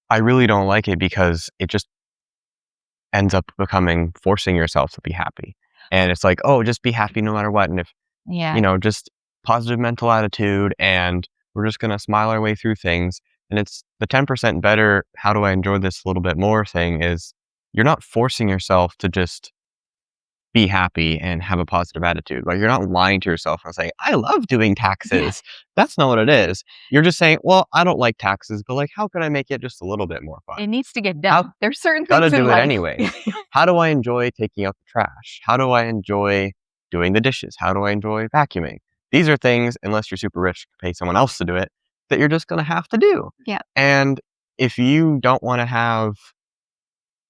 I really don't like it because it just ends up becoming forcing yourself to be happy. And it's like, oh, just be happy no matter what. And if, Yeah. just positive mental attitude, and we're just going to smile our way through things. And it's the 10% better. How do I enjoy this a little bit more thing is you're not forcing yourself to just be happy and have a positive attitude. Like, you're not lying to yourself and saying, "I love doing Yeah. taxes." That's not what it is. You're just saying, "Well, I don't like taxes, but, like, how can I make it just a little bit more fun? It needs to get How done. There's certain gotta things in do it life. anyways. How do I enjoy taking out the trash? How do I enjoy doing the dishes? How do I enjoy vacuuming?" These are things, unless you're super rich, to pay someone else to do it, that you're just gonna have to do. Yeah. And if you don't wanna have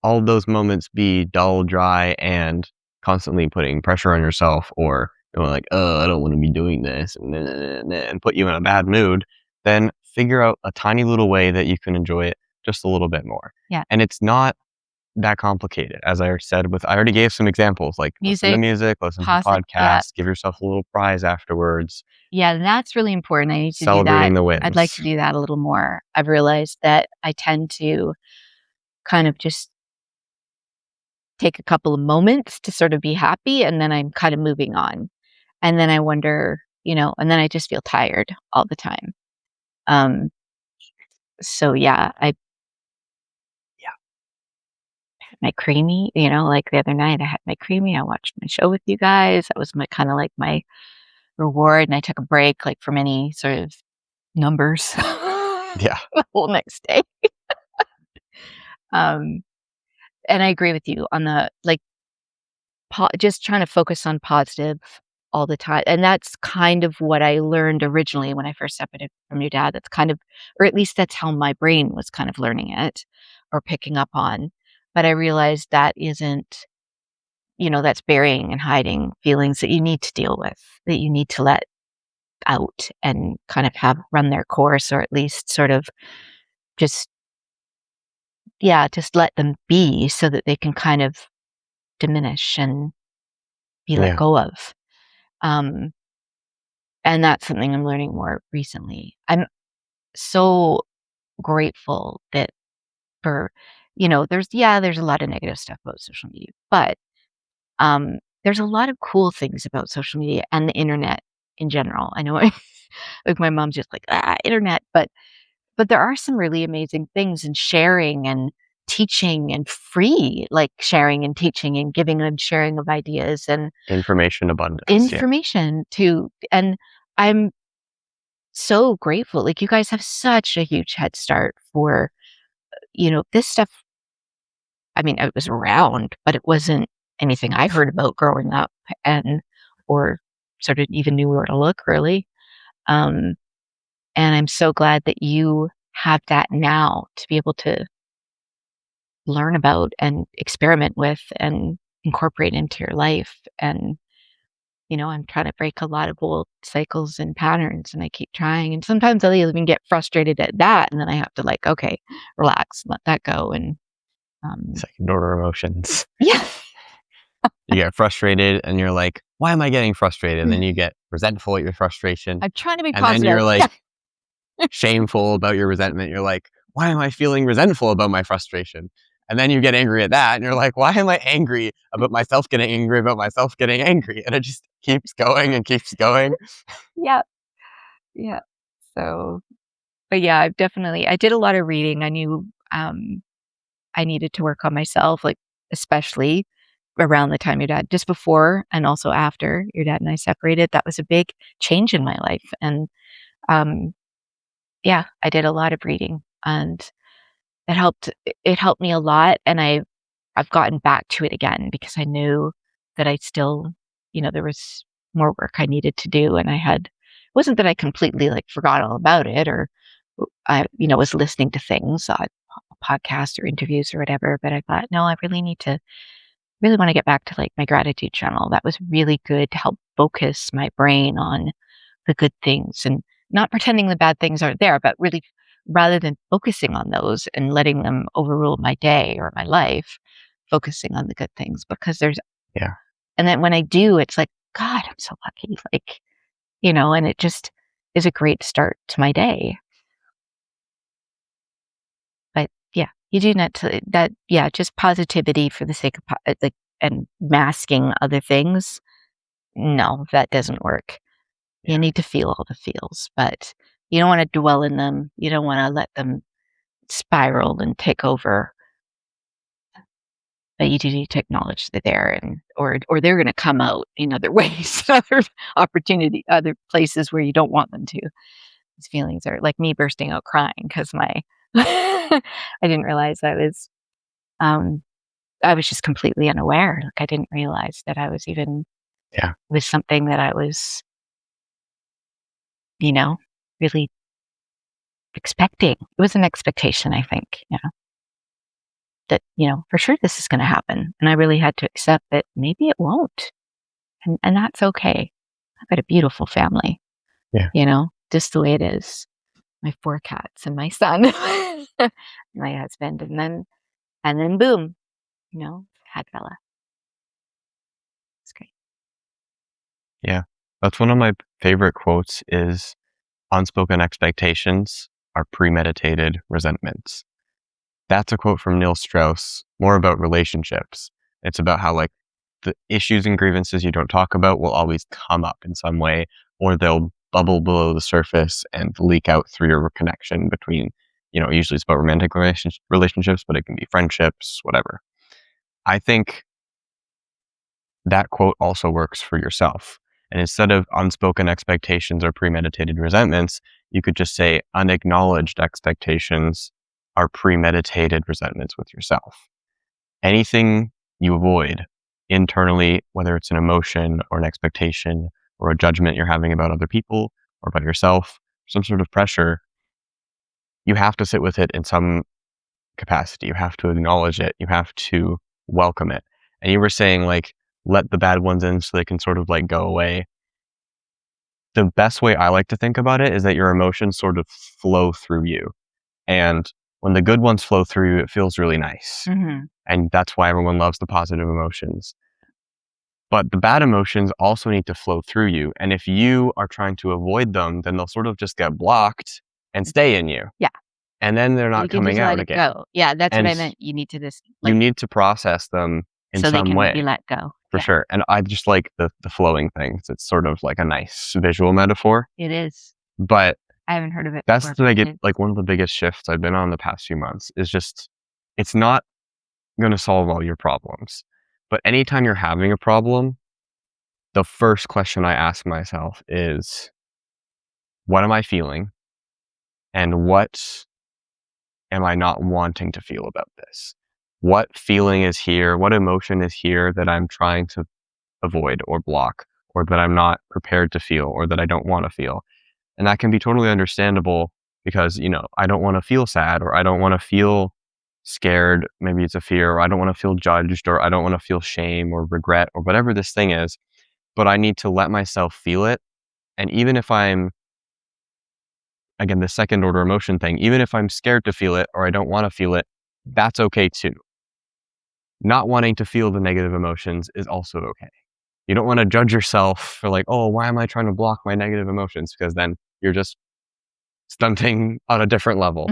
all of those moments be dull, dry, and constantly putting pressure on yourself, or like, "Oh, I don't wanna be doing this," and and put you in a bad mood, then figure out a tiny little way that you can enjoy it just a little bit more. Yeah. And it's not that complicated. As I said, I already gave some examples, like listen to Music, music, listen to yeah. podcasts, give yourself a little prize afterwards, Yeah, and that's really important. I need to do that. celebrating the I'd like wins. to do that a little more. I've realized that I tend to kind of just take a couple of moments to sort of be happy, and then I'm kind of moving on. And then I wonder, and then I just feel tired all the time. Um, so yeah, I Yeah. had my creamy, like the other night I had my creamy, I watched my show with you guys. That was my kind of like my reward, and I took a break like from any sort of numbers Yeah. the whole next day. Um, and I agree with you on the like just trying to focus on positive all the time. And that's kind of what I learned originally when I first separated from your dad. That's kind of, or at least that's how my brain was kind of learning it or picking up on. But I realized that isn't, that's burying and hiding feelings that you need to deal with, that you need to let out and kind of have run their course, or at least sort of just, yeah, just let them be so that they can kind of diminish and be let Yeah. go of. Um, And that's something I'm learning more recently. I'm so grateful that for, there's a lot of negative stuff about social media, but there's a lot of cool things about social media and the internet in general. I know like my mom's just like, internet, but there are some really amazing things in sharing and teaching and free, like sharing and teaching and giving and sharing of ideas and Information abundance. Yeah. information to, and I'm so grateful. Like, you guys have such a huge head start for, this stuff. I mean, it was around, but it wasn't anything I heard about growing up and or sort of even knew where to look really. Um, and I'm so glad that you have that now to be able to learn about and experiment with and incorporate into your life. And I'm trying to break a lot of old cycles and patterns, and I keep trying. And sometimes I'll even get frustrated at that, and then I have to like, okay, relax, let that go. And um, Second order emotions. yeah, You get frustrated and you're like, "Why am I getting frustrated?" And then you get resentful at your frustration. I'm trying to be And then you're positive. like Yeah, shameful about your resentment. You're like, "Why am I feeling resentful about my frustration?" And then you get angry at that and you're like, "Why am I angry about myself getting angry about myself getting angry?" And it just keeps going and keeps going. yeah, yeah. So, but yeah, I did a lot of reading. I knew I needed to work on myself, like especially around the time your dad, just before and also after your dad and I separated. That was a big change in my life, and um, yeah, I did a lot of reading, and it helped me a lot, and I've gotten back to it again because I knew that I still, there was more work I needed to do, and it wasn't that I completely like forgot all about it, or I, was listening to things, podcasts or interviews or whatever, but I thought, no, I really want to get back to like my gratitude journal. That was really good to help focus my brain on the good things and not pretending the bad things aren't there, but really rather than focusing on those and letting them overrule my day or my life, focusing on the good things because Yeah. and then when I do, it's like, God, I'm so lucky. Like, and it just is a great start to my day. But yeah, you do not to that. Yeah, just positivity for the sake of like and masking other things. No, that doesn't work. You Yeah. need to feel all the feels, but you don't want to dwell in them. You don't want to let them spiral and take over. but you do need to acknowledge they're there, and or they're gonna come out in other ways, other places where you don't want them to. These feelings are like me bursting out crying because my I didn't realize um, I was just completely unaware. Like, I didn't realize that I was even Yeah. was something that I was, you know, really expecting. It was an expectation, I think, that, for sure this is gonna happen, and I really had to accept that maybe it won't, and that's okay. I've got a beautiful family, Yeah. just the way it is. My 4 cats and my son, my husband, and then boom, had Bella. It's great. Yeah. That's one of my favorite quotes is unspoken expectations are premeditated resentments. That's a quote from Neil Strauss, more about relationships. It's about how like the issues and grievances you don't talk about will always come up in some way, or they'll bubble below the surface and leak out through your connection between, usually it's about romantic relationships, but it can be friendships, whatever. I think that quote also works for yourself. And instead of unspoken expectations or premeditated resentments, you could just say unacknowledged expectations are premeditated resentments with yourself. Anything you avoid internally, whether it's an emotion or an expectation or a judgment you're having about other people or about yourself, some sort of pressure, you have to sit with it in some capacity. You have to acknowledge it. You have to welcome it. And you were saying like, let the bad ones in so they can sort of like go away. The best way I like to think about it is that your emotions sort of flow through you. And when the good ones flow through you, it feels really nice. Mhm. And that's why everyone loves the positive emotions. But the bad emotions also need to flow through you. And if you are trying to avoid them, then they'll sort of just get blocked and stay in you. Yeah, And then they're you not can coming just out let it again. go. Yeah, that's what And I meant. You need to just, you need to process them in so they some can be way. let go. For Yeah, sure. And I just like the flowing things. It's sort of like a nice visual metaphor. it is. But I haven't heard of it that's before, the but get it is. like one of the biggest shifts I've been on the past few months is just it's not gonna solve all your problems. But anytime you're having a problem, the first question I ask myself is, what am I feeling? And what am I not wanting to feel about this? What feeling is here? What emotion is here that I'm trying to avoid or block, or that I'm not prepared to feel, or that I don't want to feel? And that can be totally understandable because, I don't want to feel sad, or I don't want to feel scared. Maybe it's a fear, or I don't want to feel judged, or I don't want to feel shame or regret, or whatever this thing is. But I need to let myself feel it. And even if I'm, again, the second order emotion thing, even if I'm scared to feel it or I don't want to feel it, that's okay too. Not wanting to feel the negative emotions is also okay. You don't want to judge yourself for like, oh, why am I trying to block my negative emotions? Because then you're just stunting on a different level.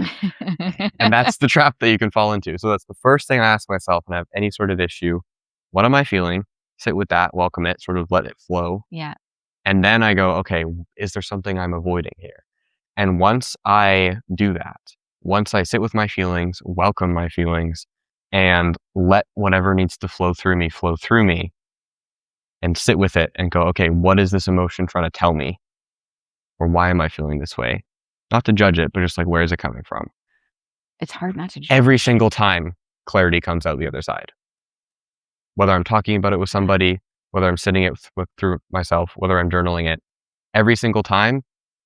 And that's the trap that you can fall into. So that's the first thing I ask myself when I have any sort of issue. What am I feeling? Sit with that, welcome it, sort of let it flow. Yeah, And then I go, okay, is there something I'm avoiding here? And once I do that, once I sit with my feelings, welcome my feelings, and let whatever needs to flow through me, and sit with it and go, okay, what is this emotion trying to tell me? Or why am I feeling this way? Not to judge it, but just like, where is it coming from? it's hard not to Every single time, clarity comes out the other side. Whether I'm talking about it with somebody, whether I'm sitting it through myself, whether I'm journaling it, every single time,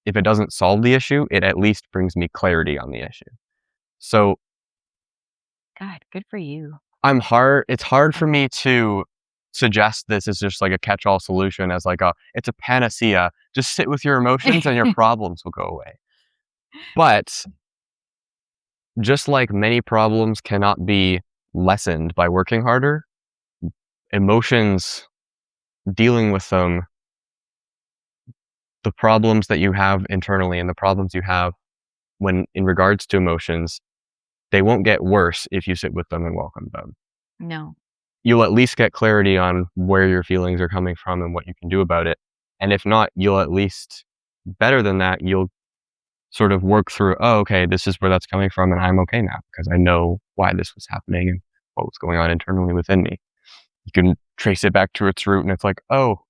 if it doesn't solve the issue, it at least brings me clarity on the issue. So God, good for you. it's hard for me to suggest this as just like a catch-all solution, as like it's a panacea. Just sit with your emotions and your problems will go away. But just like many problems cannot be lessened by working harder, emotions, dealing with them, the problems that you have internally and the problems you have when in regards to emotions, they won't get worse if you sit with them and welcome them. No. You'll at least get clarity on where your feelings are coming from and what you can do about it. And if not, you'll at least, better than that, you'll sort of work through, oh, okay, this is where that's coming from, and I'm okay now because I know why this was happening and what was going on internally within me. You can trace it back to its root, and it's like, oh,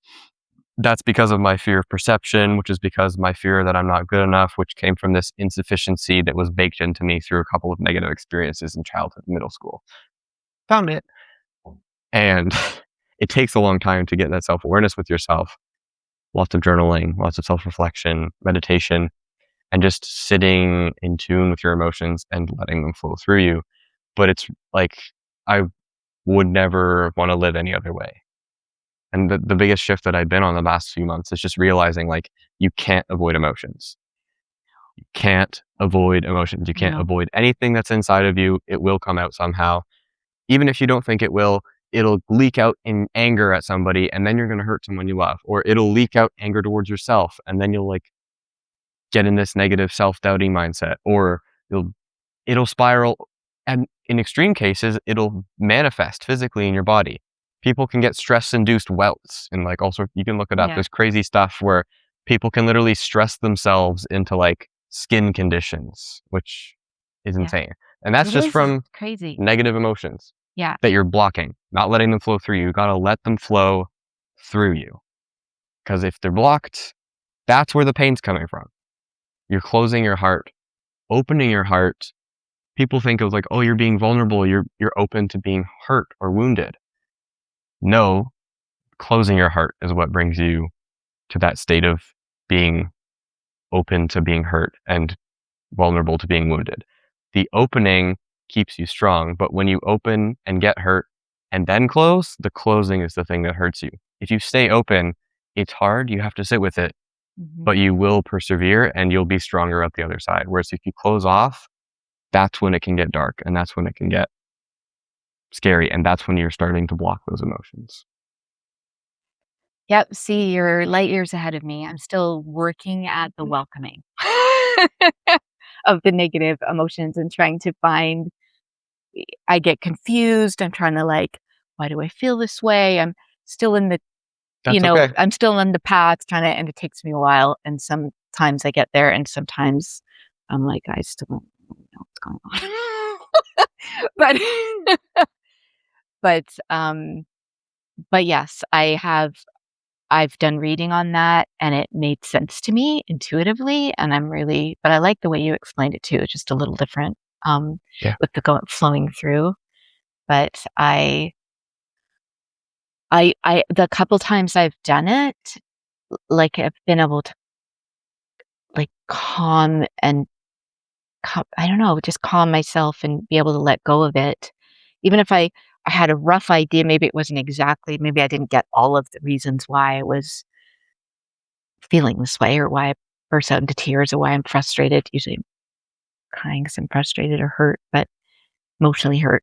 that's because of my fear of perception, which is because my fear that I'm not good enough, which came from this insufficiency that was baked into me through a couple of negative experiences in childhood and middle school. Found it. And it takes a long time to get that self-awareness with yourself. Lots of journaling, lots of self-reflection, meditation, and just sitting in tune with your emotions and letting them flow through you. But it's like, I would never want to live any other way. And the biggest shift that I've been on the last few months is just realizing, like, you can't avoid emotions. You can't avoid emotions. You can't No. avoid anything that's inside of you. It will come out somehow. Even if you don't think it will, it'll leak out in anger at somebody, and then you're going to hurt someone you love. Or it'll leak out anger towards yourself, and then you'll like get in this negative self-doubting mindset. Or it'll spiral, and in extreme cases, it'll manifest physically in your body. People can get stress-induced welts, and like also you can look it up. Yeah. There's crazy stuff where people can literally stress themselves into like skin conditions, which is Yeah. insane. And that's It just is from crazy. negative emotions Yeah. that you're blocking, not letting them flow through you. You got to let them flow through you. Because if they're blocked, that's where the pain's coming from. You're closing your heart, opening your heart. People think of like, oh, you're being vulnerable. You're open to being hurt or wounded. No, closing your heart is what brings you to that state of being open to being hurt and vulnerable to being wounded. The opening keeps you strong, but when you open and get hurt and then close, the closing is the thing that hurts you. If you stay open, it's hard. You have to sit with it, but you will persevere and you'll be stronger at the other side. Whereas if you close off, that's when it can get dark, and that's when it can get scary, and that's when you're starting to block those emotions. Yep. See, you're light years ahead of me. I'm still working at the welcoming of the negative emotions and trying to find. I get confused. I'm trying to like, why do I feel this way? I'm still in the, That's okay. I'm still on the path trying to, and it takes me a while. And sometimes I get there, and sometimes I'm like, I still don't know what's going on. but, but, um, but yes, I've done reading on that, and it made sense to me intuitively, and but I like the way you explained it too. It's just a little different, Yeah. with the flowing through. But the couple times I've done it, like, I've been able to, like, I don't know, just calm myself and be able to let go of it. Even if I had a rough idea, maybe I didn't get all of the reasons why I was feeling this way, or why I burst out into tears, or why I'm frustrated. Usually I'm crying 'cause I'm frustrated or hurt, but emotionally hurt.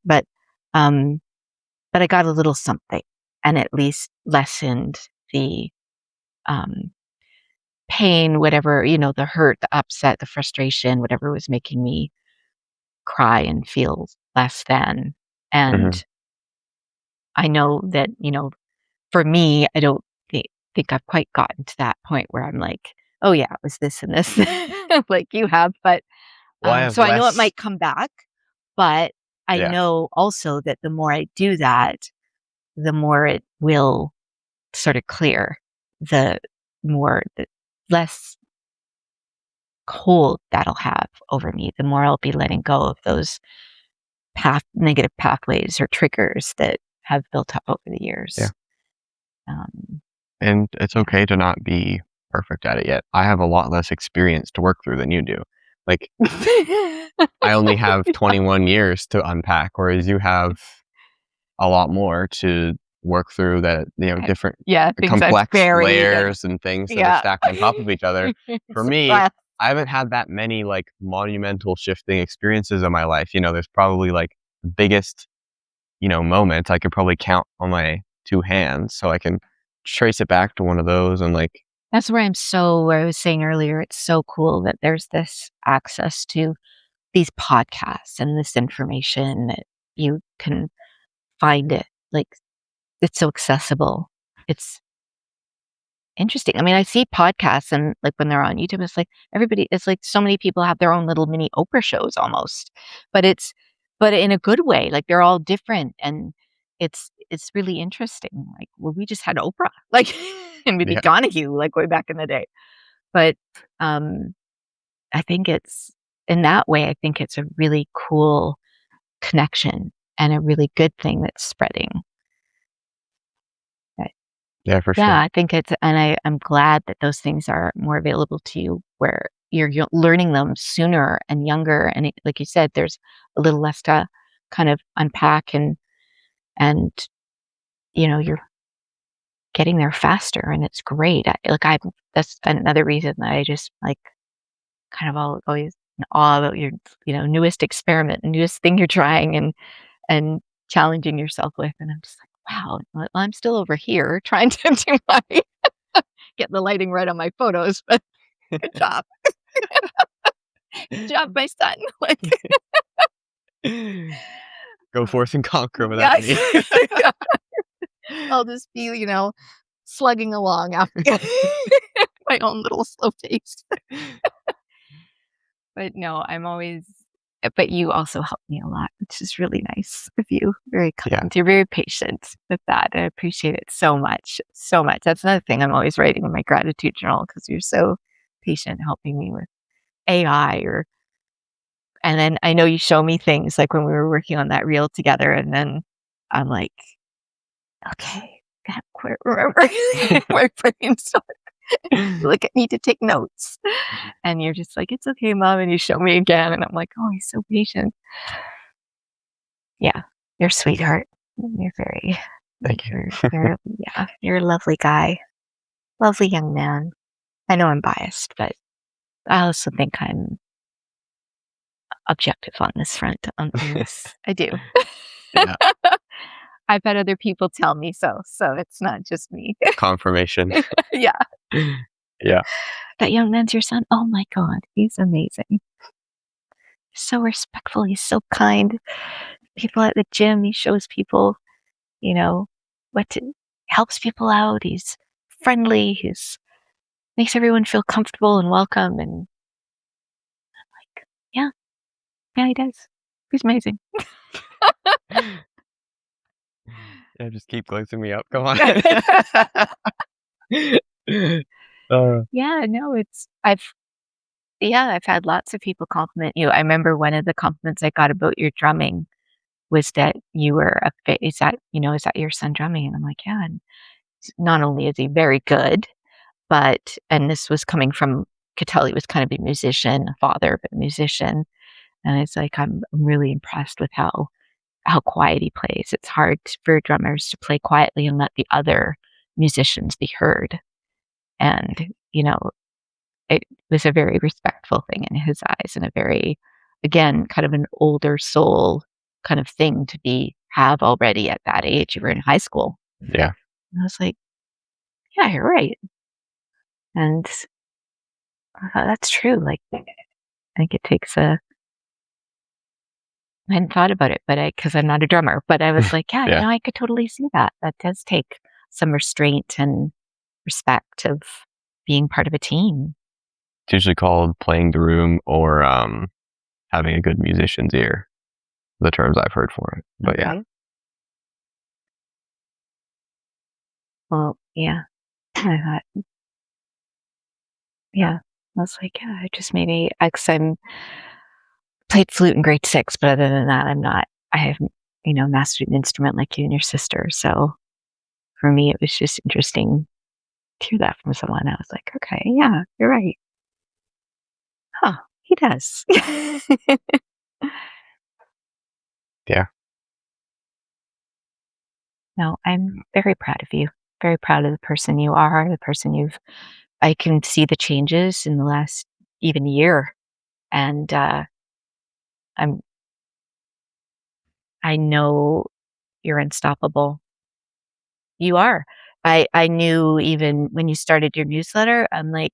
Um, but I got a little something, and at least lessened the, um, pain, whatever, the hurt, the upset, the frustration, whatever was making me cry and feel less than. Hmm. And I know that, for me, I don't think I've quite gotten to that point where I'm like, "Oh, yeah, it was this and this," like you have, but, Well, I have so I know it less. might come back, but I Yeah. know also that the more I do that, the more it will sort of clear, the the less hold that'll have over me, the more I'll be letting go of those negative pathways or triggers that have built up over the Yeah. years. Um, And it's yeah. okay to not be perfect at it yet. I have a lot less experience to work through than you do. Like, I only have 21 years to unpack, whereas you have a lot more to work through, that, different Yeah, things I've complex buried and layers and things that are yeah. stacked on top of each other. For me, Suppressed. I haven't had that many like monumental shifting experiences in my life. There's probably like the biggest, moments I could probably count on my two hands. So I can trace it back to one of those and like, That's where I was saying earlier, it's so cool that there's this access to these podcasts and this information that you can find it, like, it's so accessible. It's interesting. I mean, I see podcasts and, like, when they're on YouTube, it's like so many people have their own little mini Oprah shows almost, but it's but in a good way, like, they're all different, and it's really interesting, like, well, we just had Oprah, like, and maybe Yeah. Donahue, like, way back in the day, but, um, I think it's in that way, I think it's a really cool connection and a really good thing that's spreading. But, Yeah, for yeah, sure. I think it's and I'm glad that those things are more available to you where you're learning them sooner and younger, and it like you said, there's a little less to kind of unpack and, you're getting there faster, and it's great. I that's another reason that I just, like, kind of always in awe about your, newest experiment, newest thing you're trying and challenging yourself with, and I'm just like, "Wow, well, I'm still over here trying to do my get the lighting right on my photos, but good job. Good job, my son." Like, Go uh, forth and conquer without yeah, me. yeah, I'll just be, slugging along after my own little slow pace. But no, I'm always but you also help me a lot, which is really nice of you. Very Yeah. kind. You're very patient with that. I appreciate it so much, so much. That's another thing I'm always writing in my gratitude journal because you're so patient helping me with AI or and then I know you show me things like when we were working on that reel together, and then I'm like, okay, gotta quit remembering my brain's like I need to take notes. And you're just like, it's okay, mom. And you show me again, and I'm like, oh, he's so patient. Yeah, you're a sweetheart. You're very, Thank you. yeah, you're a lovely guy, lovely young man. I know I'm biased, but I also think I'm objective on this front, on this. I do. Yeah. I've had other people tell me so, so it's not just me. Confirmation. Yeah. Yeah. That young man's your son? Oh my god, he's amazing. So respectful, he's so kind. People at the gym, he shows people, you know, what to helps people out, he's friendly, he's makes everyone feel comfortable and welcome, and, like, yeah, yeah, he does. He's amazing. Yeah, just keep glazing me up. Come on. Uh, Yeah, no, I've had lots of people compliment you. I remember one of the compliments I got about your drumming was that you were is that your son drumming? And I'm like, "Yeah," and not only is he very good, but and this was coming from could tell he was kind of a musician, a father, but a musician, and it's like, I'm really impressed with how quiet he plays. It's hard for drummers to play quietly and let the other musicians be heard, and, it was a very respectful thing in his eyes and a very, again, kind of an older soul kind of thing to have already at that age. You were in high school. yeah. And I was like, "Yeah, you're right." And I thought, "That's true." Like, I think it takes I hadn't thought about it, but because 'cause I'm not a drummer, but I was like, "Yeah, Yeah. I could totally see that." That does take some restraint and respect of being part of a team. It's usually called playing the room or having a good musician's ear. The terms I've heard for it. But yeah. Okay. Well, yeah. I thought, yeah. I was like, "Yeah, I just maybe" 'cause I'm played flute in grade 6, but other than that, I haven't, mastered an instrument like you and your sister, so for me, it was just interesting to hear that from someone. I was like, "Okay, yeah, you're right. Huh, he does." Yeah. No, I'm very proud of you. Very proud of the person you are, the person I can see the changes in the last even year, and, I'm I know you're unstoppable. You are. I knew even when you started your newsletter, I'm like,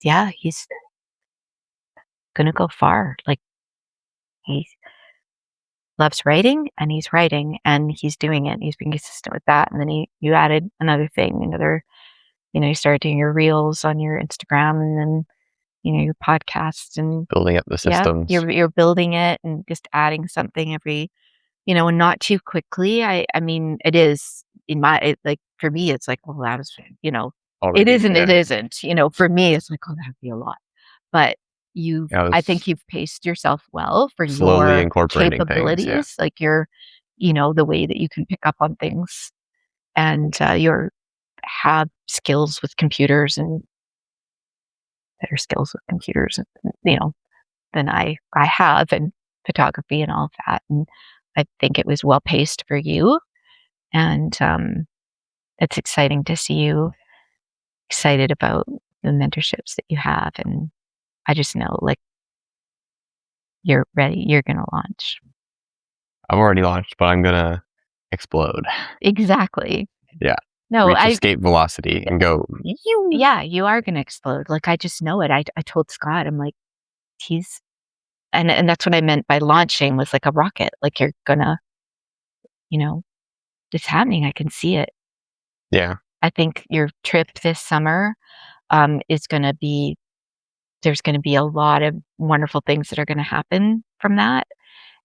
"Yeah, he's gonna go far." Like, he loves writing, and he's writing, and he's doing it. He's being consistent with that, and then you added another thing, you started doing your reels on your Instagram, and then, your podcast and Building up the yeah, systems. you're building it and just adding something every, and not too quickly. I mean, it is like for me, it's like, well, that was, it Already, isn't, it yeah. isn't, for me, it's like, oh, that'd be a lot. But I I was think you've paced yourself well for slowly your incorporating things, yeah. capabilities, like the way that you can pick up on things and your have skills with computers and better skills with computers, than I have and photography and all of that. And I think it was well paced for you. And it's exciting to see you excited about the mentorships that you have. And I just know like you're ready, you're going to launch. I've already launched, but I'm gonna explode. Exactly. Yeah. No, Reach escape velocity and go. yeah, you are going to explode. Like I just know it. I told Scott, I'm like, he's, and that's what I meant by launching was like a rocket. Like you're gonna, you know, it's happening. I can see it. Yeah. I think your trip this summer is going to be, there's going to be a lot of wonderful things that are going to happen from that.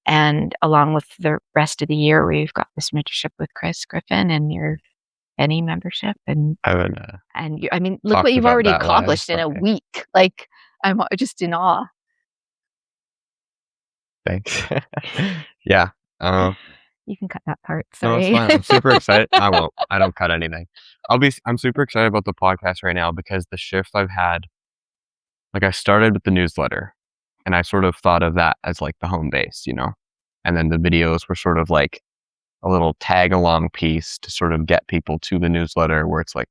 And along with the rest of the year, where you've got this mentorship with Chris Griffin and your Benny membership, I haven't I mean, look what talked you've about already that while I was accomplished in a talking. week. Like I'm just in awe. Thanks. Yeah. You can cut that part. No, it's Sorry. fine. I'm super excited. I won't. I don't cut anything. I'm super excited about the podcast right now because the shift I've had, like I started with the newsletter and I sort of thought of that as like the home base, and then the videos were sort of like a little tag along piece to sort of get people to the newsletter where it's like,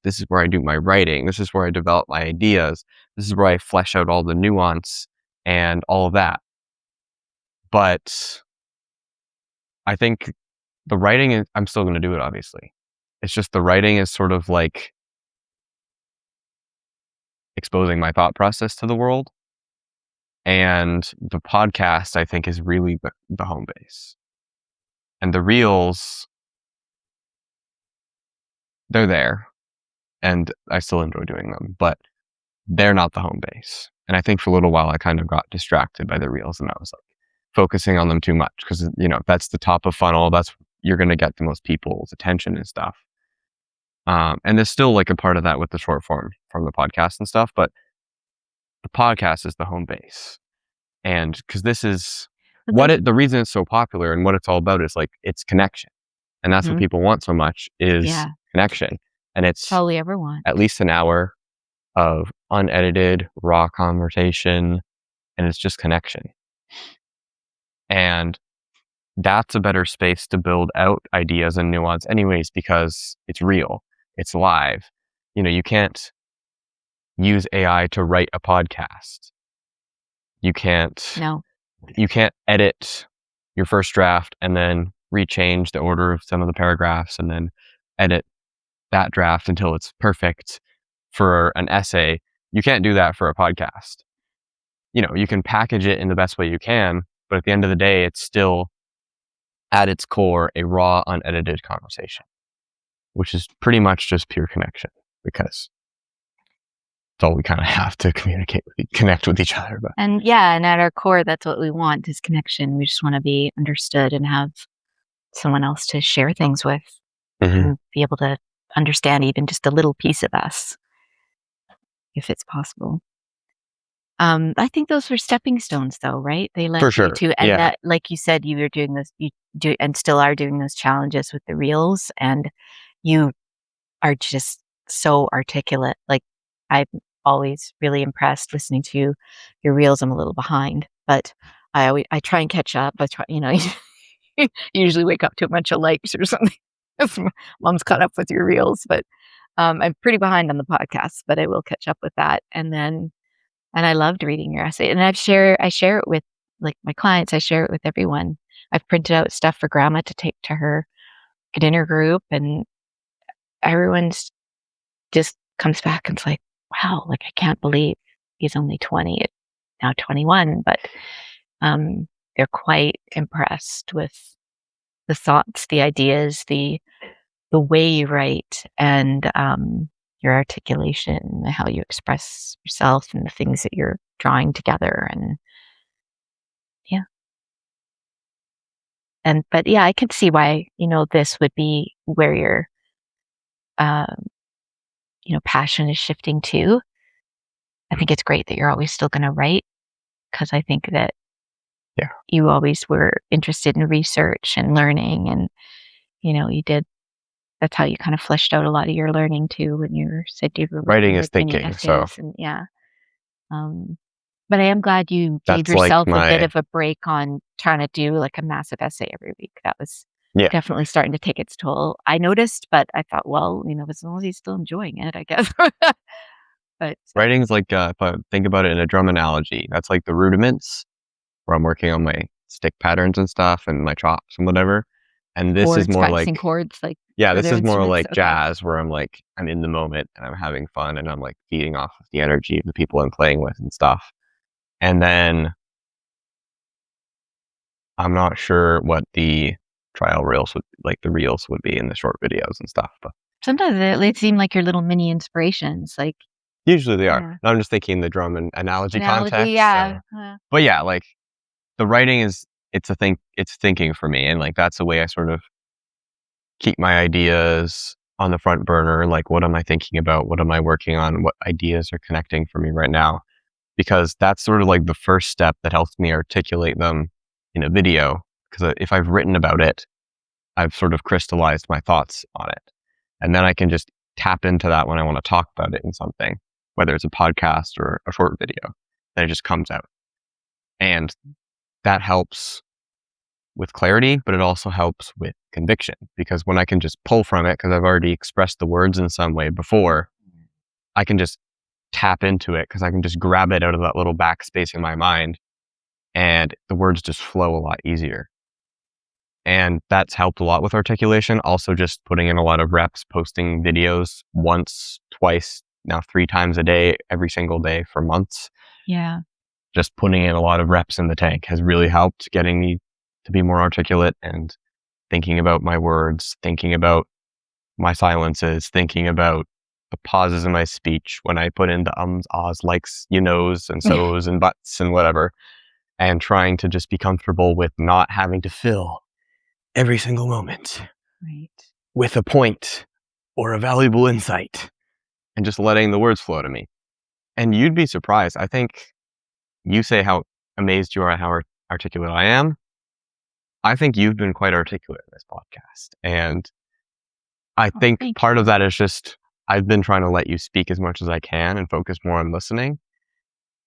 this is where I do my writing. This is where I develop my ideas. This is where I flesh out all the nuance and all of that. But I think the writing is, I'm still going to do it, obviously. It's just the writing is sort of like exposing my thought process to the world. And the podcast, I think, is really the home base. And the reels, they're there. And I still enjoy doing them, but they're not the home base. And I think for a little while, I kind of got distracted by the reels and I was like focusing on them too much because, that's the top of funnel. You're going to get the most people's attention and stuff. And there's still like a part of that with the short form from the podcast and stuff, but the podcast is the home base. And because this is the reason it's so popular and what it's all about is like it's connection. And that's what people want so much is connection. And it's all we ever want. at least an hour of unedited, raw conversation. And it's just connection. And that's a better space to build out ideas and nuance anyways, because it's real. It's live. You can't use AI to write a podcast. You can't edit your first draft and then rechange the order of some of the paragraphs and then edit that draft until it's perfect for an essay. You can't do that for a podcast. You can package it in the best way you can, but at the end of the day, it's still at its core a raw, unedited conversation, which is pretty much just pure connection because it's all we kind of have to connect with each other. But And at our core, that's what we want is connection. We just want to be understood and have someone else to share things with and be able to understand even just a little piece of us, if it's possible. I think those were stepping stones though, right? They led for you sure, to, and that, like you said, you were doing this, you do, and still are doing those challenges with the reels, and you are just so articulate. Like I'm always really impressed listening to your reels. I'm a little behind, but I try and catch up. I try, you usually wake up to a bunch of likes or something. Mom's caught up with your reels, but I'm pretty behind on the podcast, but I will catch up with that. And I loved reading your essay. And I share it with like my clients. I share it with everyone. I've printed out stuff for grandma to take to her dinner group, and everyone's just comes back and it's like, wow, like I can't believe he's only 20, now 21, but they're quite impressed with the thoughts, the ideas, the way you write, and your articulation, and how you express yourself and the things that you're drawing together. And yeah. But yeah, I can see why, this would be where your, um, passion is shifting to. I think it's great that you're always still going to write, because I think that Yeah. you always were interested in research and learning, and, you did, that's how you kind of fleshed out a lot of your learning too, when said you were Writing writing is like mini thinking. So essays, and yeah. Um, but I am glad you gave that's like yourself a bit my, of a break on trying to do like a massive essay every week. That was yeah, definitely starting to take its toll. I noticed, but I thought, well, as long as he's still enjoying it, I guess. But writing is like, if I think about it in a drum analogy, that's like the rudiments where I'm working on my stick patterns and stuff and my chops and whatever. And this is chords, more practicing like, chords, like yeah, for this their is more instruments. like Okay. jazz where I'm in the moment and I'm having fun and I'm like feeding off of the energy of the people I'm playing with and stuff. And then I'm not sure what the trial reels would like the reels would be in the short videos and stuff, but Sometimes they seem like your little mini inspirations, like, usually they are. yeah. And I'm just thinking the drum and analogy Analogy, context. yeah. So, but yeah, like the writing is it's thinking for me, and like that's the way I sort of keep my ideas on the front burner. Like, what am I thinking about? What am I working on? What ideas are connecting for me right now? Because that's sort of like the first step that helps me articulate them in a video. Because if I've written about it, I've sort of crystallized my thoughts on it. And then I can just tap into that when I want to talk about it in something, whether it's a podcast or a short video. Then it just comes out. And that helps with clarity, but it also helps with conviction, because when I can just pull from it, because I've already expressed the words in some way before, I can just tap into it because I can just grab it out of that little backspace in my mind and the words just flow a lot easier. And that's helped a lot with articulation. Also, just putting in a lot of reps, posting videos once, twice, now 3 times a day, every single day for months. Yeah. Just putting in a lot of reps in the tank has really helped getting me to be more articulate and thinking about my words, thinking about my silences, thinking about the pauses in my speech when I put in the ums, ahs, likes, you knows, and so's and buts and whatever, and trying to just be comfortable with not having to fill every single moment Right. with a point or a valuable insight and just letting the words flow to me. And you'd be surprised. I think you say how amazed you are at how articulate I am. I think you've been quite articulate in this podcast. And I Oh, think thank part you. of that is just I've been trying to let you speak as much as I can and focus more on listening,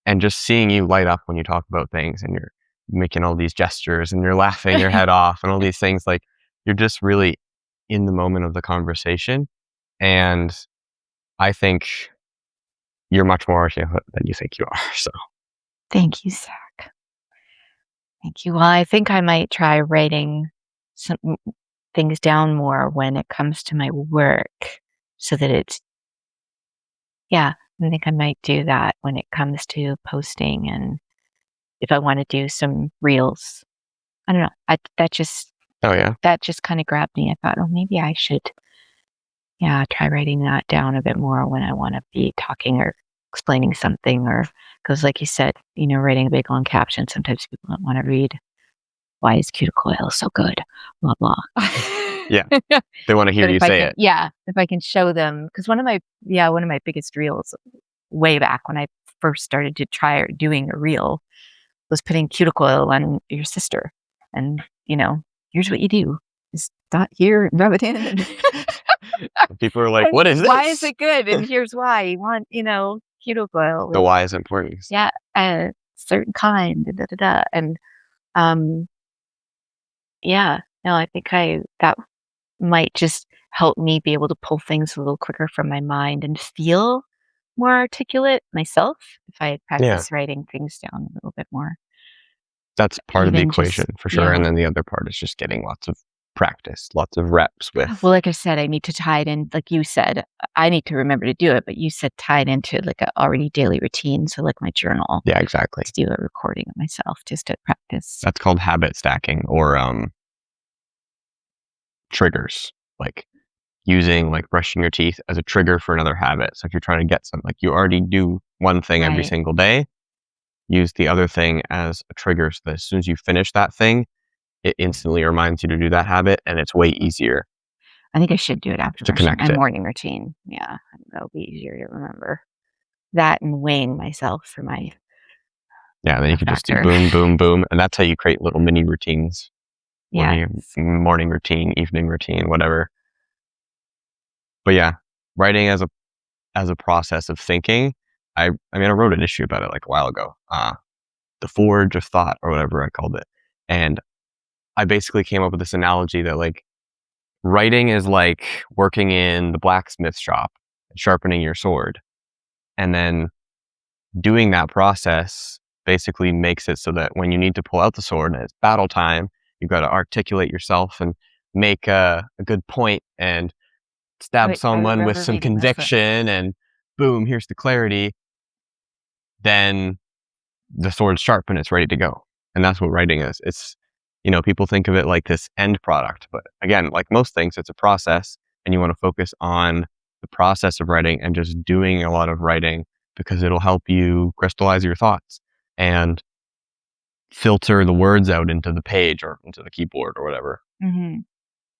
and just seeing you light up when you talk about things and you're making all these gestures and you're laughing your head off and all these things, like you're just really in the moment of the conversation. And I think you're much more articulate than you think you are. So Thank you, Zach. Thank you. Well, I think I might try writing some things down more when it comes to my work, so that it's, yeah, I think I might do that when it comes to posting, and if I want to do some reels. I don't know. oh yeah. That just kind of grabbed me. I thought, oh, maybe I should, yeah, try writing that down a bit more when I want to be talking or explaining something, or because, like you said, writing a big long caption, sometimes people don't want to read. Why is cuticle oil so good? Blah blah. Yeah. They want to hear But you say it. if I can show them, because one of my biggest reels way back when I first started to try doing a reel was putting cuticle oil on your sister, and here's what you do: is dot here, rub it in, and People are like, what is why is this? it good? And here's why: you want cuticle oil The with, why is important. yeah, a certain kind, da da da, and um yeah, no, I think I that might just help me be able to pull things a little quicker from my mind and feel more articulate myself if I had Yeah. practiced writing things down a little bit more. That's part of the Even equation just, for sure. And yeah. then the other part is just getting lots of practice, lots of reps with. Well, like I said, I need to tie it in, like you said, I need to remember to do it, but you said tie it into like a already daily routine. So like my journal, Yeah, exactly. to do a recording of myself just to practice. That's called habit stacking or triggers. Like using like brushing your teeth as a trigger for another habit. So if you're trying to get something, like you already do one thing every Right. single day, use the other thing as a trigger so that as soon as you finish that thing, it instantly reminds you to do that habit, and it's way easier I think I should do it after to brushing connect my it. morning routine. Yeah, that'll be easier to remember. That and weighing myself for my Yeah, and then you F could just do factor. boom, boom, boom, and that's how you create little mini routines. Yes. Morning routine, evening routine, whatever. But yeah, writing as a process of thinking. I mean, I wrote an issue about it like a while ago. The forge of thought or whatever I called it. And I basically came up with this analogy that like writing is like working in the blacksmith shop and sharpening your sword. And then doing that process basically makes it so that when you need to pull out the sword and it's battle time, you've got to articulate yourself and make a good point and stab Wait, I someone with remember some reading this one. conviction and boom, here's the clarity. Then the sword's sharp and it's ready to go. And that's what writing is. It's, people think of it like this end product, but again, like most things, it's a process, and you want to focus on the process of writing and just doing a lot of writing because it'll help you crystallize your thoughts and filter the words out into the page or into the keyboard or whatever. Mhm.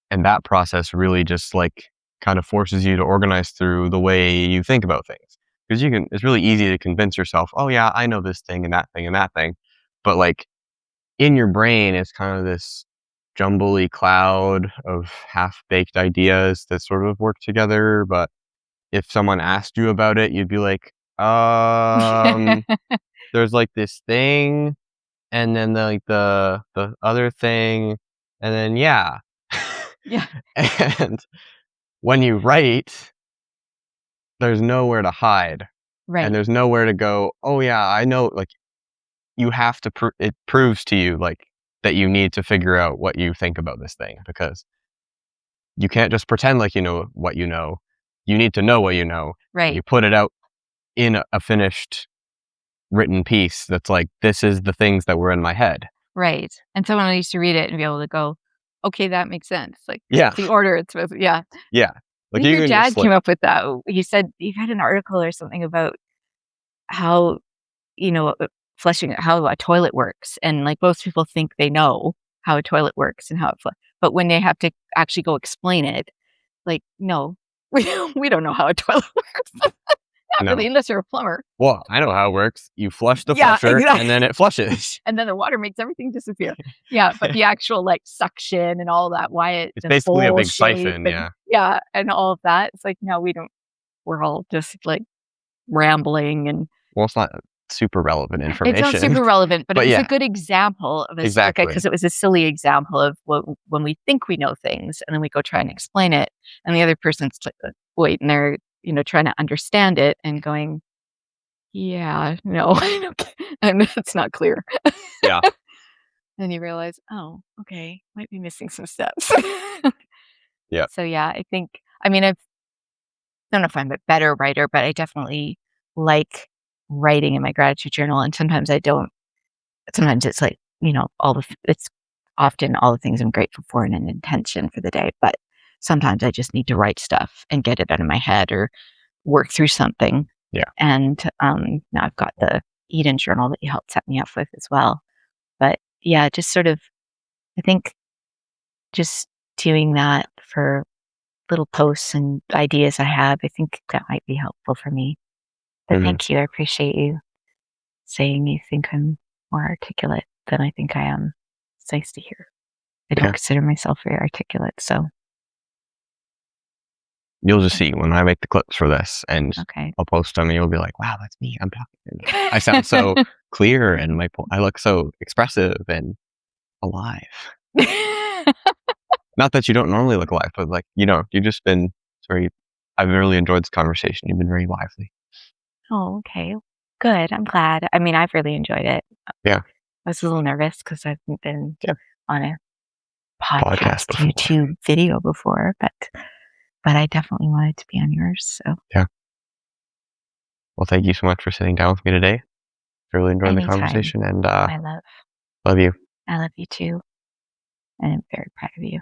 And that process really just like kind of forces you to organize through the way you think about things. Because it's really easy to convince yourself, oh yeah, I know this thing and that thing and that thing. But like in your brain, it's kind of this jumbly cloud of half baked ideas that sort of work together. But if someone asked you about it, you'd be like, there's like this thing, and then the other thing, and then yeah. Yeah, And when you write, there's nowhere to hide, and right, there's nowhere to go, "Oh, yeah, I know," like, you have to it proves to you, like, that you need to figure out what you think about this thing, because you can't just pretend like you know what you know. You need to know what you know, and right, you put it out in a finished written piece that's like, "This is the things that were in my head." right, and someone used to read it and be able to go, "Okay, that makes sense." Like, Yeah, it's the order it's supposed to, yeah. yeah. I Like, think you your can just, dad like came up with that. He said he had an article or something about how, flushing how a toilet works, and, like, most people think they know how a toilet works and how it but when they have to actually go explain it, like, "No, we don't know how a toilet works." Not really, no. unless you're a plumber. Well, I know how it works. You flush the Yeah, flusher, and exactly. then it flushes. And then the water makes everything disappear. Yeah, but the actual, like, suction and all that, why It's the basically a bowl big shape siphon, and yeah. yeah, and all of that, it's like, no, we don't we're all just, like, rambling and Well, it's not super relevant it's not information, super relevant, but it but was a yeah, good example of a like, exactly. because it was a silly example of when we think we know things, and then we go try and explain it, and the other person's waiting there, trying to understand it and going, "Yeah, no, and it's not clear." Yeah. Then you realize, "Oh, okay, might be missing some steps." Yeah. So, yeah, I mean, I don't know if I'm a better writer, but I definitely like writing in my gratitude journal, and sometimes I don't. Sometimes it's like, it's often all the things I'm grateful for and an intention for the day, but sometimes I just need to write stuff and get it out of my head or work through something. Yeah. And, now I've got the Eden journal that you helped set me up with as well. But, yeah, just sort of I think just doing that for little posts and ideas I have, I think that might be helpful for me. But Mhm. thank you. I appreciate you saying you think I'm more articulate than I think I am. It's nice to hear. I don't Yeah. consider myself very articulate, so You'll just see when I make the clips for this and okay. I'll post them and you'll be like, "Wow, that's me. I'm talking and I sound so clear and I look so expressive and alive." Not that you don't normally look alive, but like, you've just been very I've really enjoyed this conversation. You've been very lively. Oh, okay. Good, I'm glad. I mean, I've really enjoyed it. Yeah. I was a little nervous because 'cause I've haven't been Yeah. on a Podcast podcast, before. YouTube video before, but I definitely wanted to be on yours, so Yeah. Well, thank you so much for sitting down with me today. Really enjoyed the anytime. conversation and My love. love you. I love you too, and I'm very proud of you.